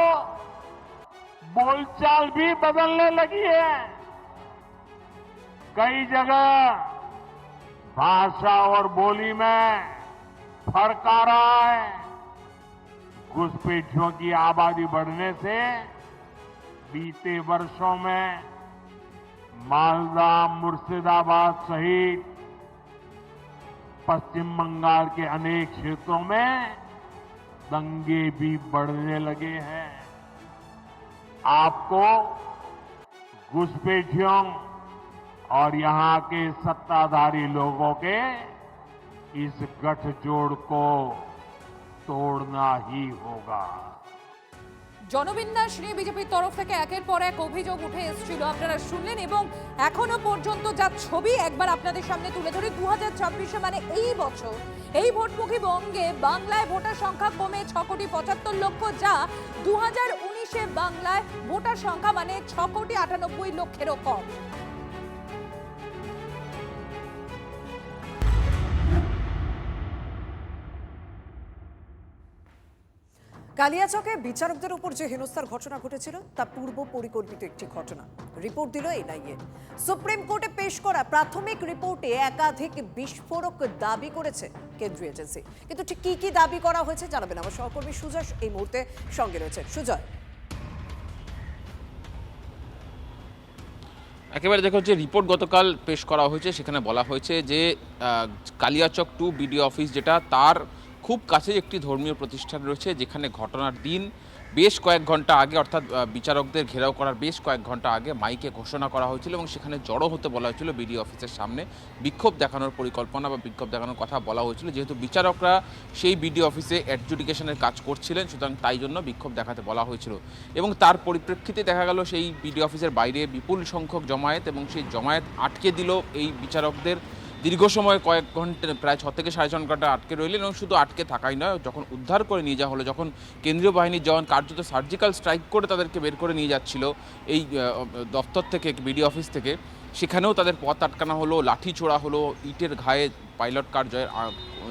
Speaker 1: बोलचाल भी बदलने लगी है। कई जगह भाषा और बोली में फर्क आ रहा है। घुसपैठियों की आबादी बढ़ने से बीते वर्षों में मालदा, मुर्शिदाबाद सहित पश्चिम बंगाल के अनेक क्षेत्रों में दंगे भी बढ़ने लगे हैं। आपको घुसपैठियों और यहां के सत्ताधारी लोगों के इस गठजोड़ को तोड़ना ही होगा।
Speaker 2: জনবিন্যাস নিয়ে বিজেপির তরফ থেকে একের পর এক অভিযোগ উঠে এসেছিল, আপনারা শুনলেন। এবং এখনো পর্যন্ত যা ছবি একবার আপনাদের সামনে তুলে ধরে, 2026 মানে এই বছর এই ভোটমুখী বঙ্গে বাংলায় ভোটার সংখ্যা কমে 6,75,00,000, যা 2019 বাংলায় ভোটার সংখ্যা মানে 6,98,00,000-এরও কম।
Speaker 7: কালিয়াচকে বিচারকদের উপর যে হেনস্থার ঘটনা ঘটেছিল তা পূর্ব পরিকল্পিত একটি ঘটনা, রিপোর্ট দিল এনআইএ। সুপ্রিম কোর্টে পেশ করা প্রাথমিক রিপোর্টে একাধিক বিস্ফোরক দাবি করেছে কেন্দ্রীয় এজেন্সি। কিন্তু ঠিক কি কি দাবি করা হয়েছে জানাবেন আমার সহকর্মী সুজয় এই মুহূর্তে সঙ্গে রয়েছে। সুজয়,
Speaker 22: একেবারে দেখো, যে রিপোর্ট গতকাল পেশ করা হয়েছে সেখানে বলা হয়েছে যে কালিয়াচক 2 বিডিও অফিস, যেটা তার খুব কাছে একটি ধর্মীয় প্রতিষ্ঠান রয়েছে, যেখানে ঘটনার দিন বেশ কয়েক ঘন্টা আগে, অর্থাৎ বিচারকদের ঘেরাও করার বেশ কয়েক ঘন্টা আগে মাইকে ঘোষণা করা হয়েছিল এবং সেখানে জড়ো হতে বলা হয়েছিল। বিডিও অফিসের সামনে বিক্ষোভ দেখানোর পরিকল্পনা বা বিক্ষোভ দেখানোর কথা বলা হয়েছিল, যেহেতু বিচারকরা সেই বিডিও অফিসে অ্যাডজুডিকেশনের কাজ করছিলেন, সুতরাং তাই জন্য বিক্ষোভ দেখাতে বলা হয়েছিল। এবং তার পরিপ্রেক্ষিতে দেখা গেল সেই বিডিও অফিসের বাইরে বিপুল সংখ্যক জমায়েত, এবং সেই জমায়েত আটকে দিল এই বিচারকদের। দীর্ঘ সময় কয়েক ঘন্টা, প্রায় 6 থেকে 6.5 ঘন্টা আটকে রইলেন। এবং শুধু আটকে থাকাই নয়, যখন উদ্ধার করে নিয়ে যাওয়া হলো, যখন কেন্দ্রীয় বাহিনীর জওয়ান কার্যত সার্জিক্যাল স্ট্রাইক করে তাদেরকে বের করে নিয়ে যাচ্ছিল এই দপ্তর থেকে, বিডিও অফিস থেকে, সেখানেও তাদের পথ আটকানো হলো, লাঠি ছোড়া হলো, ইটের ঘায়ে পাইলট কার জয়ের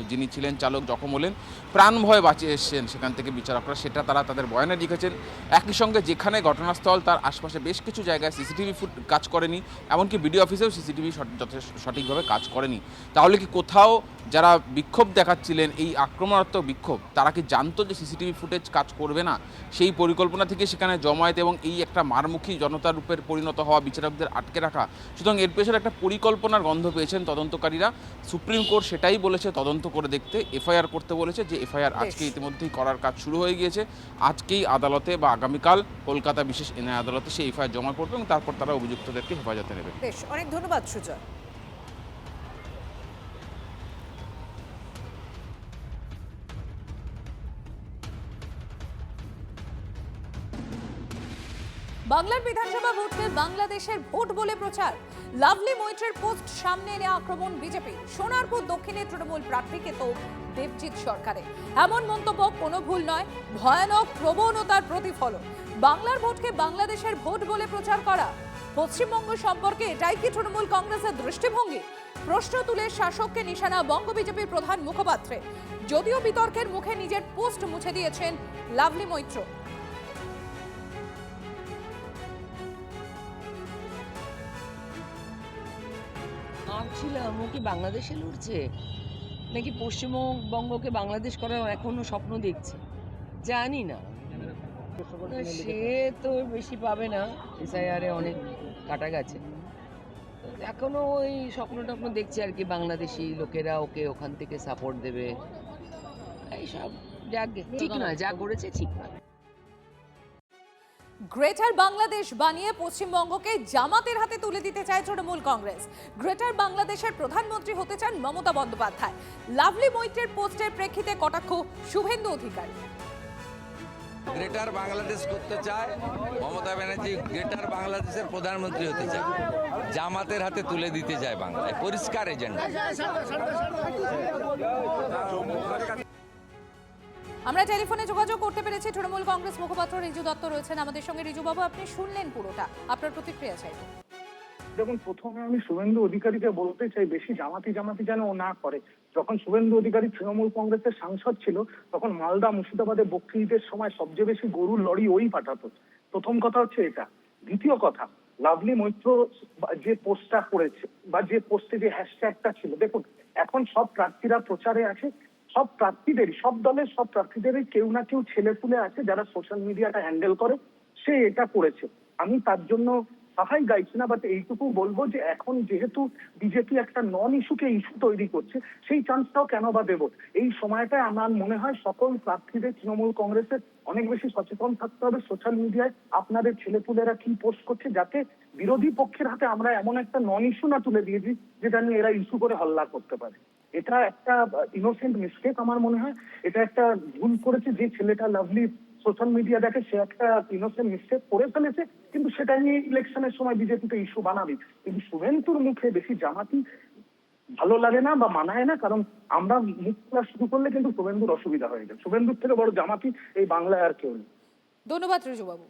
Speaker 22: যিনি ছিলেন চালক জখম হলেন, প্রাণ ভয়ে বাঁচিয়ে এসেছেন সেখান থেকে বিচারকরা, সেটা তারা তাদের বয়ানে লিখেছেন। একই সঙ্গে যেখানে ঘটনাস্থল তার আশপাশে বেশ কিছু জায়গায় সিসিটিভি কাজ করেনি, এমনকি বিডিও অফিসেও সিসিটিভি সঠিকভাবে কাজ করেনি। তাহলে কি কোথাও যারা বিক্ষোভ দেখাচ্ছিলেন, এই আক্রমণাত্মক বিক্ষোভ, তারা কি জানতো যে সিসিটিভি ফুটেজ কাজ করবে না? সেই পরিকল্পনা থেকে সেখানে জমায়েত এবং এই একটা মারমুখী জনতার রূপের পরিণত হওয়া বিচারকদের আটকে রাখা। সুতরাং এর পেছনে একটা পরিকল্পনার গন্ধ পেয়েছেন তদন্তকারীরা। সুপ্রিম কোর্ট সেটাই বলেছে, তদন্ত করে দেখতে এফআইআর করতে বলেছে, যে এফআইআর আজকে ইতিমধ্যেই করার কাজ শুরু হয়ে গিয়েছে। আজকেই আদালতে বা আগামীকাল কলকাতা বিশেষ এনআই আদালতে সেই এফআইআর জমা করবে এবং তারপর তারা অভিযুক্তদেরকে হেফাজতে নেবে।
Speaker 7: বেশ, অনেক ধন্যবাদ সুজয়।
Speaker 2: বাংলার বিধানসভা ভোটকে বাংলাদেশের ভোট বলে প্রচার, লাভলি মৈত্রের পোস্ট সামনে এনে আক্রমণ বিজেপি, সোনারপুর দক্ষিণে তৃণমূল প্রার্থীকে তো দেবজিৎ সরকারে। এমন মন্তব্য কোনো ভুল নয়, ভয়ানক প্রবণতার প্রতিফলন। বাংলার ভোটকে বাংলাদেশের ভোট বলে প্রচার করা, পশ্চিমবঙ্গ সম্পর্কে এটাই কি তৃণমূল কংগ্রেসের দৃষ্টিভঙ্গি? প্রশ্ন তুলে শাসককে নিশানা বঙ্গ বিজেপির প্রধান মুখপাত্রে। যদিও বিতর্কের মুখে নিজের পোস্ট মুছে দিয়েছেন লাভলি মৈত্র।
Speaker 3: ভাবছিলাম ও কি বাংলাদেশে লড়ছে নাকি পশ্চিমবঙ্গকে বাংলাদেশ করার এখনো স্বপ্ন দেখছে, জানি না। সে তো বেশি পাবে না, এসআইআরে অনেক কাটা গেছে, এখনো ওই স্বপ্ন টপ্ন দেখছে আর কি, বাংলাদেশি লোকেরা ওকে ওখান থেকে সাপোর্ট দেবে এইসব। ঠিক নয়, যা করেছে ঠিক নয়।
Speaker 2: গ্রেটার বাংলাদেশ বানিয়ে পশ্চিমবঙ্গকে জামাতের হাতে তুলে দিতে চায় তৃণমূল কংগ্রেস। গ্রেটার বাংলাদেশের প্রধানমন্ত্রী হতে চান মমতা বন্দ্যোপাধ্যায়। লাভলি মৈত্রের পোস্টের প্রেক্ষিতে কটাক্ষ শুভেন্দু অধিকারী।
Speaker 4: গ্রেটার বাংলাদেশ করতে চায় মমতা ব্যানার্জি, গ্রেটার বাংলাদেশের প্রধানমন্ত্রী হতে চায়, জামাতের হাতে তুলে দিতে চায় বাংলায়, পরিষ্কার এজেন্ডা।
Speaker 2: আমরা টেলিফোনে যোগাযোগ করতে পেরেছি তৃণমূল কংগ্রেস মুখপাত্র রিজু দত্ত রয়েছেন আমাদের সঙ্গে। রিজু বাবু, আপনি শুনলেন পুরোটা, আপনার প্রতিক্রিয়া চাই।
Speaker 23: দেখুন, প্রথমে আমি শুভেন্দু অধিকারীকে বলতে চাই, বেশি জামাতি যেন ও না করে। যখন শুভেন্দু অধিকারী তৃণমূল কংগ্রেসের সাংসদ ছিল, তখন মালদা মুর্শিদাবাদে বকরিদের সময় সবচেয়ে বেশি গরুর লরি ওই পাঠাতো। প্রথম কথা হচ্ছে এটা। দ্বিতীয় কথা, লাভলি মৈত্র যে পোস্টটা করেছে বা যে পোস্টে যে হ্যাশট্যাগটা ছিল, দেখুন এখন সব প্রার্থীরা প্রচারে আছে, সব প্রার্থীদেরই, সব দলের সব প্রার্থীদেরই কেউ না কেউ ছেলেপুলে আছে যারা সোশ্যাল মিডিয়াটা হ্যান্ডেল করে। সে এটা করেছে, আমি তার জন্য সাফাই গাইছি না, বাট এইটুকু বলবো যে এখন যেহেতু বিজেপি একটা নন ইস্যুকে ইস্যু তৈরি করছে, সেই চান্সটাও কেন বা দেব? এই সময়টায় আমার মনে হয় সকল প্রার্থীদের তৃণমূল কংগ্রেসের অনেক বেশি সচেতন থাকতে হবে সোশ্যাল মিডিয়ায় আপনাদের ছেলেপুলেরা কি পোস্ট করছে, যাতে বিরোধী পক্ষের হাতে আমরা এমন একটা নন ইস্যু না তুলে দিয়েছি যেটা নিয়ে এরা ইস্যু করে হল্লা করতে পারে। এটা একটা ইনোসেন্ট মিস্টেক আমার মনে হয়, এটা একটা ভুল করেছে যে ছেলেটা লাভলি সোশ্যাল মিডিয়া দেখে, সে একটা ইনোসেন্ট মিস্টেক করে ফেলেছে, কিন্তু সেটা নিয়ে ইলেকশনের সময় বিজেপিতে ইস্যু বানাবি। কিন্তু শুভেন্দুর মুখে বেশি জামাতি ভালো লাগে না বা মানায় না, কারণ আমরা মুখ খোলা শুরু করলে কিন্তু শুভেন্দুর অসুবিধা হয়ে যায়। শুভেন্দুর থেকে বড় জামাতি এই বাংলায় আর কেউ নেই।
Speaker 2: ধন্যবাদ রিজু বাবু।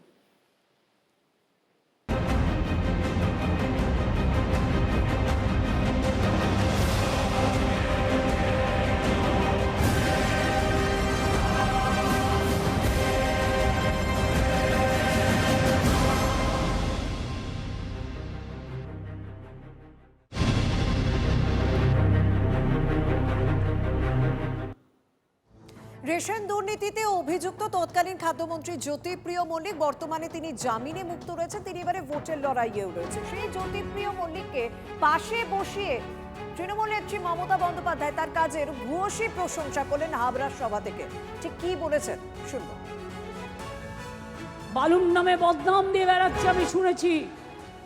Speaker 7: রেশন দুর্নীতিতে অভিযুক্ত তৎকালীন খাদ্যমন্ত্রী জ্যোতিপ্রিয় মল্লিক বর্তমানে তিনি জামিনে মুক্ত রয়েছেন, তিনি এবারে ভোটের লড়াইয়েও রয়েছে। সেই জ্যোতিপ্রিয় মল্লিককে পাশে বসিয়ে তৃণমূল নেত্রী মমতা বন্দ্যোপাধ্যায় তার কাজের ভূয়সী প্রশংসা করলেন হাবড়ার সভা থেকে। ঠিক কি বলেছেন শুনবো।
Speaker 16: বালুর নামে বদনাম দিয়ে বেড়াচ্ছে আমি শুনেছি,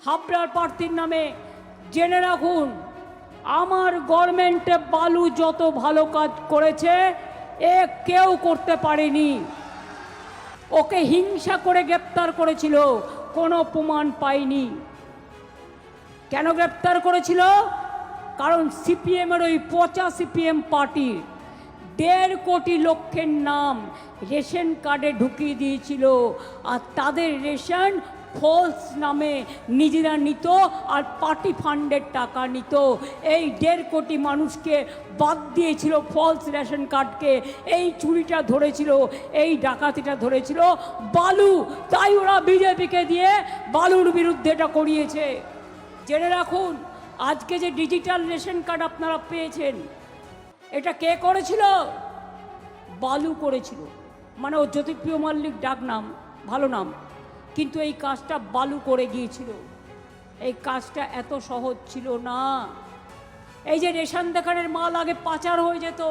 Speaker 16: হাবড়ার প্রার্থীর নামে। জেনে রাখুন, আমার গভর্নমেন্টে বালু যত ভালো কাজ করেছে এ কেউ করতে পারেনি। ওকে হিংসা করে গ্রেপ্তার করেছিল, কোনো প্রমাণ পাইনি। কেন গ্রেপ্তার করেছিল? কারণ সিপিএমের ওই পচা সিপিএম পার্টির 1.5 কোটি লোকের নাম রেশন কার্ডে ঢুকিয়ে দিয়েছিল, আর তাদের রেশন ফলস নামে নিজেরা নিত আর পার্টি ফান্ডের টাকা নিত। এই 1.5 কোটি মানুষকে বাদ দিয়েছিল ফলস রেশন কার্ডকে। এই চুরিটা ধরেছিল, এই ডাকাতিটা ধরেছিল বালু, তাই ওরা বিজেপিকে দিয়ে বালুর বিরুদ্ধে এটা করিয়েছে। জেনে রাখুন, আজকে যে ডিজিটাল রেশন কার্ড আপনারা পেয়েছেন, এটা কে করেছিল? বালু করেছিল। মানে ও জ্যোতিপ্রিয় মল্লিক ডাক নাম, ভালো নাম, কিন্তু এই কাজটা বালু করে গিয়েছিল। এই কাজটা এত সহজ ছিল না। এই যে রেশন দোকানের মাল আগে পাচার হয়ে যেত,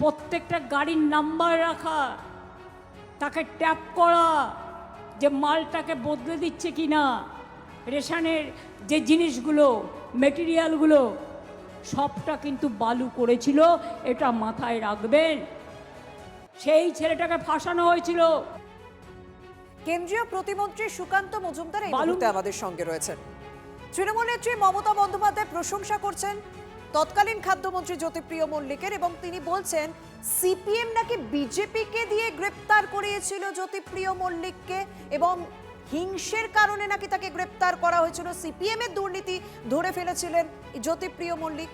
Speaker 16: প্রত্যেকটা গাড়ির নাম্বার রাখা, তাকে ট্যাপ করা যে মালটাকে বদলে দিচ্ছে কি না, রেশনের যে জিনিসগুলো মেটেরিয়ালগুলো সবটা কিন্তু বালু করেছিল, এটা মাথায় রাখবেন। সেই ছেলেটাকে ফাঁসানো হয়েছিল।
Speaker 7: কেন্দ্রীয় প্রতিমন্ত্রী সুকান্ত মজুমদার এই মুহূর্তে আমাদের সঙ্গে রয়েছেন। তৃণমূল নেত্রী মমতা বন্দ্যোপাধ্যায় প্রশংসা করছেন তৎকালীন খাদ্যমন্ত্রী জ্যোতিপ্রিয় মল্লিকের, এবং তিনি বলছেন সিপিএম নাকি বিজেপিকে দিয়ে গ্রেপ্তার করিয়েছিল জ্যোতিপ্রিয় মল্লিককে, এবং হিংসের কারণে নাকি তাকে গ্রেপ্তার করা হয়েছিল, সিপিএম এর দুর্নীতি ধরে ফেলেছিলেন জ্যোতিপ্রিয় মল্লিক।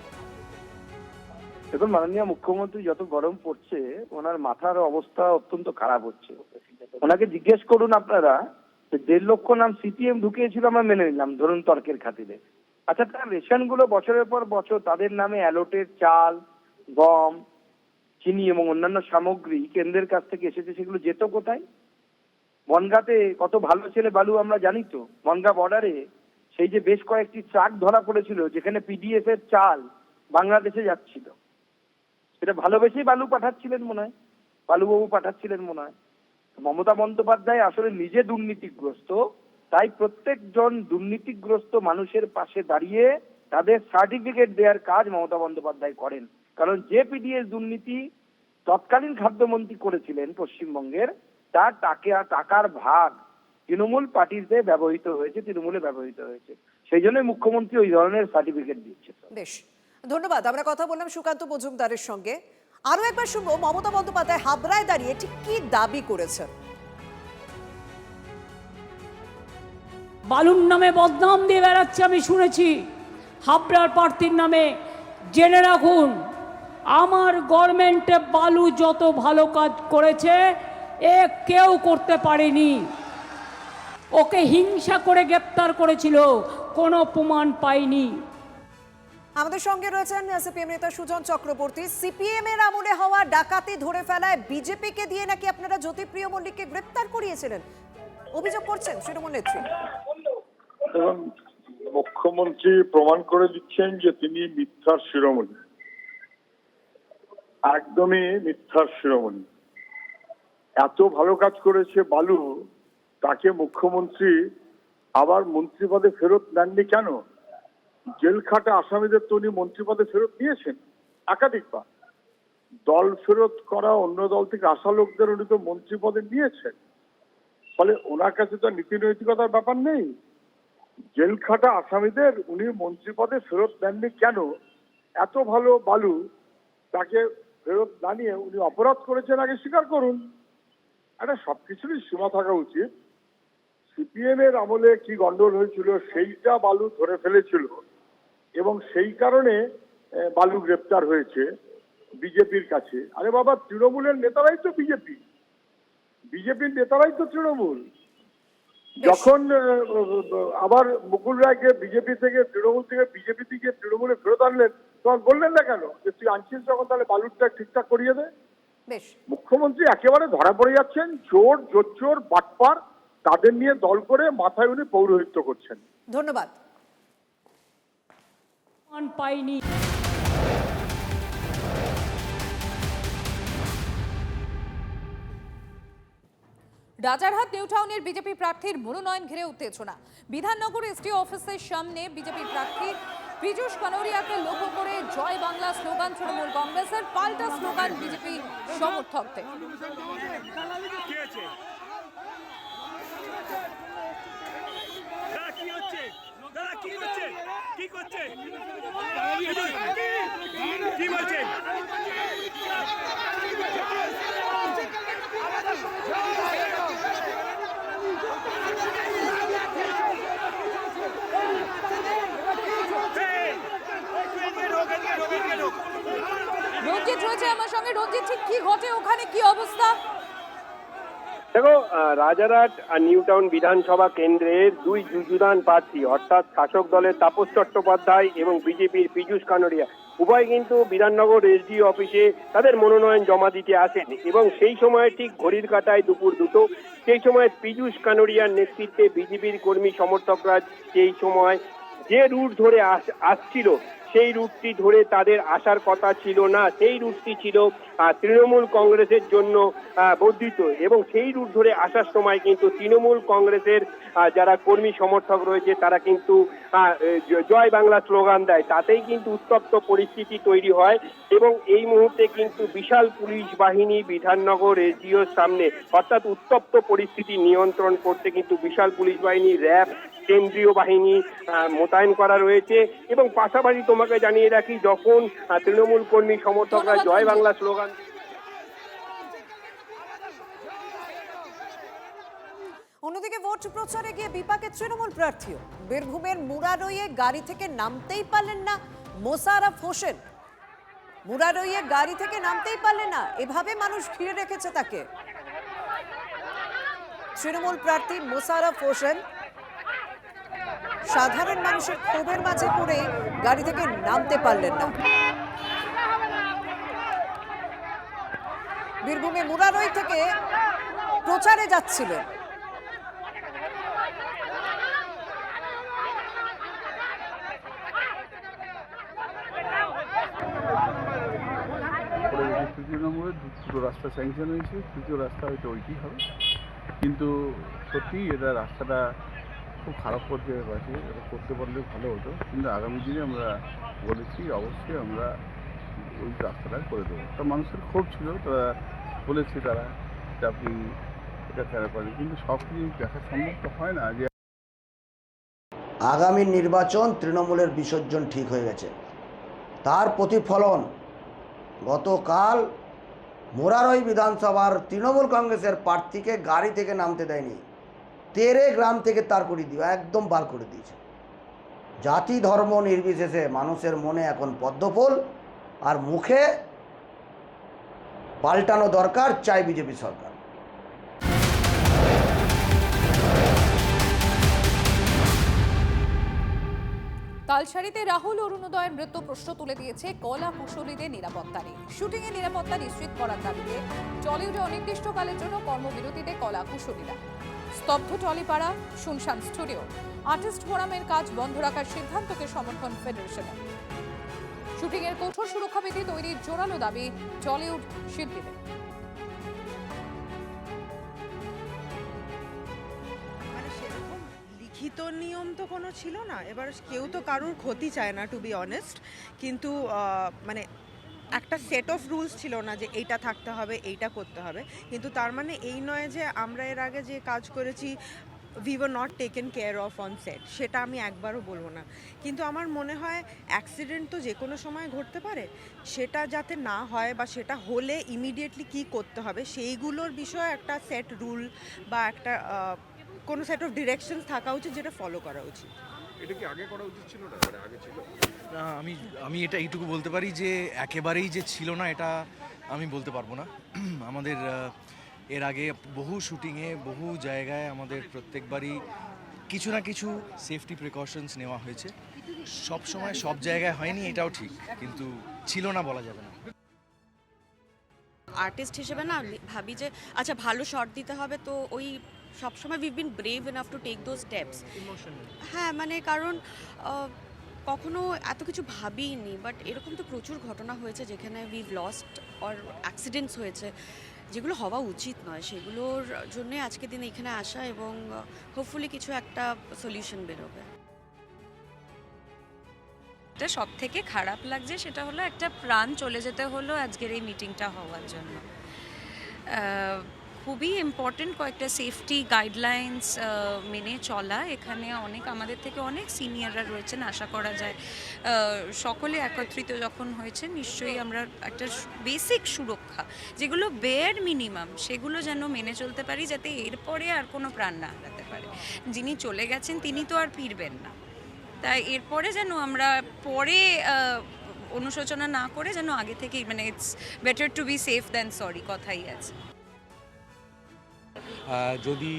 Speaker 5: দেখুন, মাননীয় মুখ্যমন্ত্রী যত গরম পড়ছে ওনার মাথার অবস্থা অত্যন্ত খারাপ হচ্ছে। ওনাকে জিজ্ঞেস করুন আপনারা, 1.5 লক্ষ নাম সিপিএম ঢুকিয়েছিল আমরা মেনে নিলাম, ধরুন তর্কের খাতিরে। আচ্ছা, তার রেশনগুলো বছরের পর বছর তাদের নামে অ্যালোটেড চাল, গম, চিনি এবং অন্যান্য সামগ্রী কেন্দ্রের কাছ থেকে এসেছে, সেগুলো যেত কোথায়? বনগাঁতে কত ভালো ছেলে বালু আমরা জানি তো। বনগাঁ বর্ডারে সেই যে বেশ কয়েকটি ট্রাক ধরা পড়েছিল যেখানে পিডিএফ এর চাল বাংলাদেশে যাচ্ছিল, সেটা ভালোবেসেই বালু পাঠাচ্ছিলেন মনে হয়, বালুবাবু পাঠাচ্ছিলেন মনে হয়। মমতা বন্দ্যোপাধ্যায় আসলে নিজে দুর্নীতিগ্রস্ত, তাই প্রত্যেকজন দুর্নীতিগ্রস্ত মানুষের পাশে দাঁড়িয়ে তাদের সার্টিফিকেট দেওয়ার কাজ মমতা বন্দ্যোপাধ্যায় করেন। কারণ যে পিডিএস দুর্নীতি তৎকালীন খাদ্যমন্ত্রী করেছিলেন পশ্চিমবঙ্গের, তার টাকার ভাগ তৃণমূল পার্টিতে ব্যবহৃত হয়েছে, তৃণমূলে ব্যবহৃত হয়েছে, সেই জন্য মুখ্যমন্ত্রী ওই ধরনের সার্টিফিকেট দিচ্ছে।
Speaker 7: বেশ, ধন্যবাদ। আমরা কথা বললাম সুকান্ত মজুমদারের সঙ্গে। আরো একবার শুনবো মমতা বন্দ্যোপাধ্যায় হাবড়ায় দাঁড়িয়ে ঠিক কি দাবি করেছেন।
Speaker 16: বালুর নামে বদনাম দিয়ে বেড়াচ্ছে আমি শুনেছি, হাবড়ার প্রার্থীর নামে। জেনে রাখুন, আমার গভর্নমেন্টে বালু যত ভালো কাজ করেছে এ কেউ করতে পারেনি। ওকে হিংসা করে গ্রেপ্তার করেছিল, কোনো প্রমাণ পাইনি।
Speaker 7: আমাদের সঙ্গে রয়েছেন সিপিএম নেতা সুজন চক্রবর্তী। সিপিএম এর আমলে হওয়া ডাকাতি ধরে ফেলায় বিজেপিকে দিয়ে নাকি আপনারা জ্যোতিপ্রিয় মল্লিককে গ্রেপ্তার করিয়েছিলেন, অভিযোগ করছেন তৃণমূল নেত্রী।
Speaker 6: এবং মুখ্যমন্ত্রী প্রমাণ করে দিচ্ছেন যে তিনি মিথ্যার শিরোমণি, একদমই মিথ্যার শিরোমণি। এত ভালো কাজ করেছে বালু, তাকে মুখ্যমন্ত্রী আবার মন্ত্রী পদে ফেরত নেননি কেন? জেল খাটা আসামিদের তো উনি মন্ত্রী পদে ফেরত নিয়েছেন একাধিকবার। দল ফেরত করা অন্য দল থেকে আসা লোকদের উনি তো মন্ত্রী পদে নিয়েছেন, ফলে ওনার কাছে তো নীতি নৈতিকতার ব্যাপার নেই। জেল খাটা আসামিদের উনি মন্ত্রী পদে ফেরত দেননি কেন? এত ভালো বালু, তাকে ফেরত না নিয়ে উনি অপরাধ করেছেন আগে স্বীকার করুন। একটা সবকিছুরই সীমা থাকা উচিত। সিপিএম এর আমলে কি গন্ডগোল হয়েছিল সেইটা বালু ধরে ফেলেছিল, এবং সেই কারণে বালু গ্রেপ্তার হয়েছে বিজেপির কাছে। আরে বাবা, তৃণমূলের নেতারাই তো বিজেপি, বিজেপির নেতারাই তো তৃণমূল। যখন আবার মুকুল রায়কে বিজেপি থেকে তৃণমূল থেকে বিজেপি থেকে তৃণমূলে ফেরত আনলেন, তখন বললেন না কেন যে তুই আনছিস যখন তাহলে বালুরটা ঠিকঠাক করিয়ে দে? মুখ্যমন্ত্রী একেবারে ধরা পড়ে যাচ্ছেন, চোর জোচ্চোর বাটপার তাদের নিয়ে দল করে মাথায় উনি পৌরোহিত্য করছেন।
Speaker 7: ধন্যবাদ।
Speaker 16: পাইনি।
Speaker 2: রাজারহাট নিউ টাউনের বিজেপি প্রার্থীর মনোনয়ন ঘিরে উত্তেজনা। বিধাননগর এসডি অফিসের সামনে বিজেপি প্রার্থী পীযূষ কানোরিয়াকে লক্ষ্য করে জয় বাংলা স্লোগান তৃণমূল কংগ্রেসের, পাল্টা স্লোগান বিজেপি সমর্থকদের। রঞ্জিত রয়েছে আমার সঙ্গে। রঞ্জিত, ঠিক কি ঘটে ওখানে, কি অবস্থা?
Speaker 8: দেখো, রাজারহাট নিউ টাউন বিধানসভা কেন্দ্রের দুই যুযুধান প্রার্থী, অর্থাৎ শাসক দলের তাপস চট্টোপাধ্যায় এবং বিজেপির পীযূষ কানোরিয়া, উভয় কিন্তু বিধাননগর এসডি অফিসে তাদের মনোনয়ন জমা দিতে আসেন, এবং সেই সময় ঠিক ঘড়ির কাঁটায় দুপুর 2টো। সেই সময় পীযূষ কানোরিয়ার নেতৃত্বে বিজেপির কর্মী সমর্থকরা সেই সময় যে রুট ধরে আসছিল সেই রুটটি ধরে তাদের আসার কথা ছিল না, সেই রুটটি ছিল তৃণমূল কংগ্রেসের জন্য বর্ধিত, এবং সেই রুট ধরে আসার সময় কিন্তু তৃণমূল কংগ্রেসের যারা কর্মী সমর্থক রয়েছে তারা কিন্তু জয় বাংলা স্লোগান দেয়। তাতেই কিন্তু উত্তপ্ত পরিস্থিতি তৈরি হয় এবং এই মুহূর্তে কিন্তু বিশাল পুলিশ বাহিনী বিধাননগর এসডিওর সামনে, অর্থাৎ উত্তপ্ত পরিস্থিতি নিয়ন্ত্রণ করতে কিন্তু বিশাল পুলিশ বাহিনী, র্যাব, কেন্দ্রীয় বাহিনী মোতায়েন করা রয়েছে। এবং পাশাপাশি তোমাকে জানিয়ে রাখি, যখন তৃণমূল কর্মী সমর্থকরা জয় বাংলা স্লোগান
Speaker 7: অন্যদিকে ভোট প্রচারে গিয়ে বিপাকে তৃণমূল প্রার্থীও। বীরভূমের মুরারইয়ে গাড়ি থেকে নামতেই পারলেন না মোশাররফ হোসেন। মুরারইয়ে গাড়ি থেকে নামতেই পারলেন না, এভাবে মানুষ ঘিরে রেখেছে তাকে। তৃণমূল প্রার্থী মোশাররফ হোসেন সাধারণ মানুষের ক্ষোভের মাঝে পড়ে গাড়ি থেকে নামতে পারলেন না। বীরভূমে মুরারই থেকে প্রচারে যাচ্ছিলেন।
Speaker 11: তৃতীয় নম্বরে দুটো রাস্তা স্যাংশন হয়েছে, তৃতীয় রাস্তা হয়তো ওইটি হবে, কিন্তু সত্যি এটা রাস্তাটা খুব খারাপ পর্যায়ে আছে, এটা করতে পারলে ভালো হতো, কিন্তু আগামী দিনে আমরা বলেছি অবশ্যই আমরা ওই রাস্তাটা করে দেবো। তা মানুষের ক্ষোভ ছিল, তারা বলেছে তারা যে আপনি এটা কেন করেন, কিন্তু সব কিছু দেখা সম্ভব তো হয় না। যে
Speaker 13: আগামী নির্বাচন তৃণমূলের বিসর্জন ঠিক হয়ে গেছে, তার প্রতিফলন গতকাল মোরারই বিধানসভার তৃণমূল কংগ্রেসের প্রার্থীকে গাড়ি থেকে নামতে দেয়নি, তেরে গ্রাম থেকে তার করে দিয়ে একদম বার করে দিয়েছে। জাতি ধর্ম নির্বিশেষে মানুষের মনে এখন পদ্মফুল, আর মুখে পাল্টানো দরকার, চাই বিজেপি সরকার।
Speaker 2: তালসারিতে রাহুল অরুণোদয়ের মৃত্যু প্রশ্ন তুলে দিয়েছে কলা কুশলীদের নিরাপত্তা নিয়ে। শুটিংয়ে নিরাপত্তা নিশ্চিত করার দাবিতে টলিউডে অনির্দিষ্টকালের জন্য কর্মবিরতিতে কলা কুশলীরা। স্তব্ধ টলিপাড়া, শুনশান স্টুডিও, আর্টিস্ট ফোরামের কাজ বন্ধ রাখার সিদ্ধান্তকে সমর্থন ফেডারেশনের। শুটিংয়ের কঠোর সুরক্ষাবিধি তৈরির জোরালো দাবি টলিউড শিল্পীদের।
Speaker 14: লিখিত নিয়ম তো কোনো ছিল না, এবার কেউ তো কারোর ক্ষতি চায় না, টু বি অনেস্ট, কিন্তু মানে একটা সেট অফ রুলস ছিল না যে এইটা থাকতে হবে, এইটা করতে হবে, কিন্তু তার মানে এই নয় যে আমরা এর আগে যে কাজ করেছি we were not taken care of on set, সেটা আমি একবারও বলবো না। কিন্তু আমার মনে হয় অ্যাক্সিডেন্ট তো যে কোনো সময় ঘটতে পারে, সেটা যাতে না হয় বা সেটা হলে ইমিডিয়েটলি কী করতে হবে সেইগুলোর বিষয়ে একটা সেট রুল বা একটা কোনো সেট অফ ডিরেকশন থাকা উচিত, যেটা ফলো করা উচিত।
Speaker 24: এটা কি আগে করা উচিত ছিল না, মানে আগে ছিল না? আমি এটা এইটুকু বলতে পারি যে একেবারেই যে ছিল না এটা আমি বলতে পারবো না। আমাদের এর আগে বহু শুটিংয়ে বহু জায়গায় আমাদের প্রত্যেকবারই কিছু না কিছু সেফটি প্রিকশনস নেওয়া হয়েছে। সব সময় সব জায়গায় হয়নি, এটাও ঠিক, কিন্তু ছিল না বলা যাবে না।
Speaker 25: আর্টিস্ট হিসেবে না ভাবি যে আচ্ছা ভালো শট দিতে হবে, তো ওই সবসময় we've been brave enough to take those steps. হ্যাঁ, মানে কারণ কখনো এত কিছু ভাবিনি, বাট এরকম তো প্রচুর ঘটনা হয়েছে যেখানে উইভ লস্ট অর অ্যাক্সিডেন্টস হয়েছে, যেগুলো হওয়া উচিত নয়। সেগুলোর জন্যে আজকের দিনে এখানে আসা এবং হোপফুলি কিছু একটা সলিউশন বেরোবে।
Speaker 26: এটা সব থেকে খারাপ লাগছে সেটা হলো একটা প্রাণ চলে যেতে হলো আজকের এই মিটিংটা হওয়ার জন্য। খুবই ইম্পর্টেন্ট কয়েকটা সেফটি গাইডলাইন্স মেনে চলা। এখানে অনেক আমাদের থেকে অনেক সিনিয়ররা রয়েছেন, আশা করা যায় সকলে একত্রিত যখন হয়েছে নিশ্চয়ই আমরা একটা বেসিক সুরক্ষা যেগুলো বেয়ার মিনিমাম সেগুলো যেন মেনে চলতে পারি, যাতে এরপরে আর কোনো প্রাণ না হারাতে পারে। যিনি চলে গেছেন তিনি তো আর ফিরবেন না, তাই এরপরে যেন আমরা পরে অনুশোচনা না করে যেন আগে থেকেই, মানে it's better to be safe than sorry কথাই আছে।
Speaker 27: যদি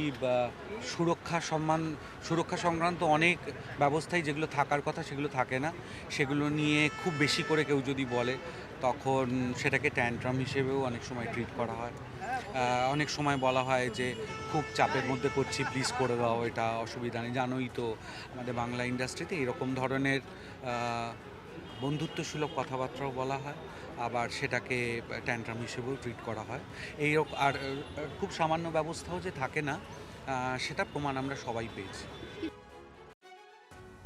Speaker 27: সুরক্ষা সংক্রান্ত অনেক ব্যবস্থাই যেগুলো থাকার কথা সেগুলো থাকে না, সেগুলো নিয়ে খুব বেশি করে কেউ যদি বলে তখন সেটাকে ট্যান্ট্রাম হিসেবেও অনেক সময় ট্রিট করা হয়। অনেক সময় বলা হয় যে খুব চাপের মধ্যে করছি, প্লিজ করে দাও, এটা অসুবিধা নেই। জানোই তো আমাদের বাংলা ইন্ডাস্ট্রিতে এরকম ধরনের বন্ধুত্বসুলভ কথাবার্তাও বলা হয়, আবার সেটাকে ট্যান্ট্রাম হিসেবেও ট্রিট করা হয়। এই আর খুব সামান্য ব্যবস্থাও যে থাকে না সেটা প্রমাণ আমরা সবাই পেয়েছি।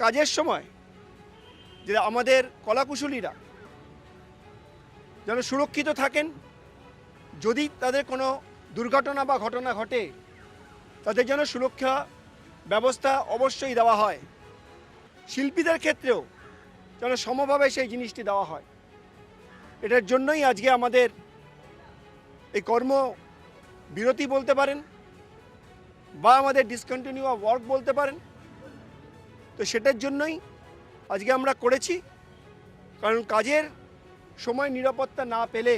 Speaker 9: কাজের সময় যে আমাদের কলাকুশলীরা যেন সুরক্ষিত থাকেন, যদি তাদের কোনো দুর্ঘটনা বা ঘটনা ঘটে তাদের যেন সুরক্ষা ব্যবস্থা অবশ্যই দেওয়া হয়। শিল্পীদের ক্ষেত্রেও যেন সমভাবে সেই জিনিসটি দেওয়া হয়। এটার জন্যই আজকে আমাদের এই কর্ম বিরতি বলতে পারেন বা আমাদের ডিসকন্টিনিউ অফ ওয়ার্ক বলতে পারেন। তো সেটার জন্যই আজকে আমরা করেছি, কারণ কাজের সময় নিরাপত্তা না পেলে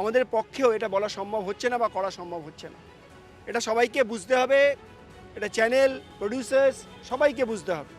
Speaker 9: আমাদের পক্ষেও এটা বলা সম্ভব হচ্ছে না বা করা সম্ভব হচ্ছে না। এটা সবাইকে বুঝতে হবে, এটা চ্যানেল প্রডিউসার্স সবাইকে বুঝতে হবে।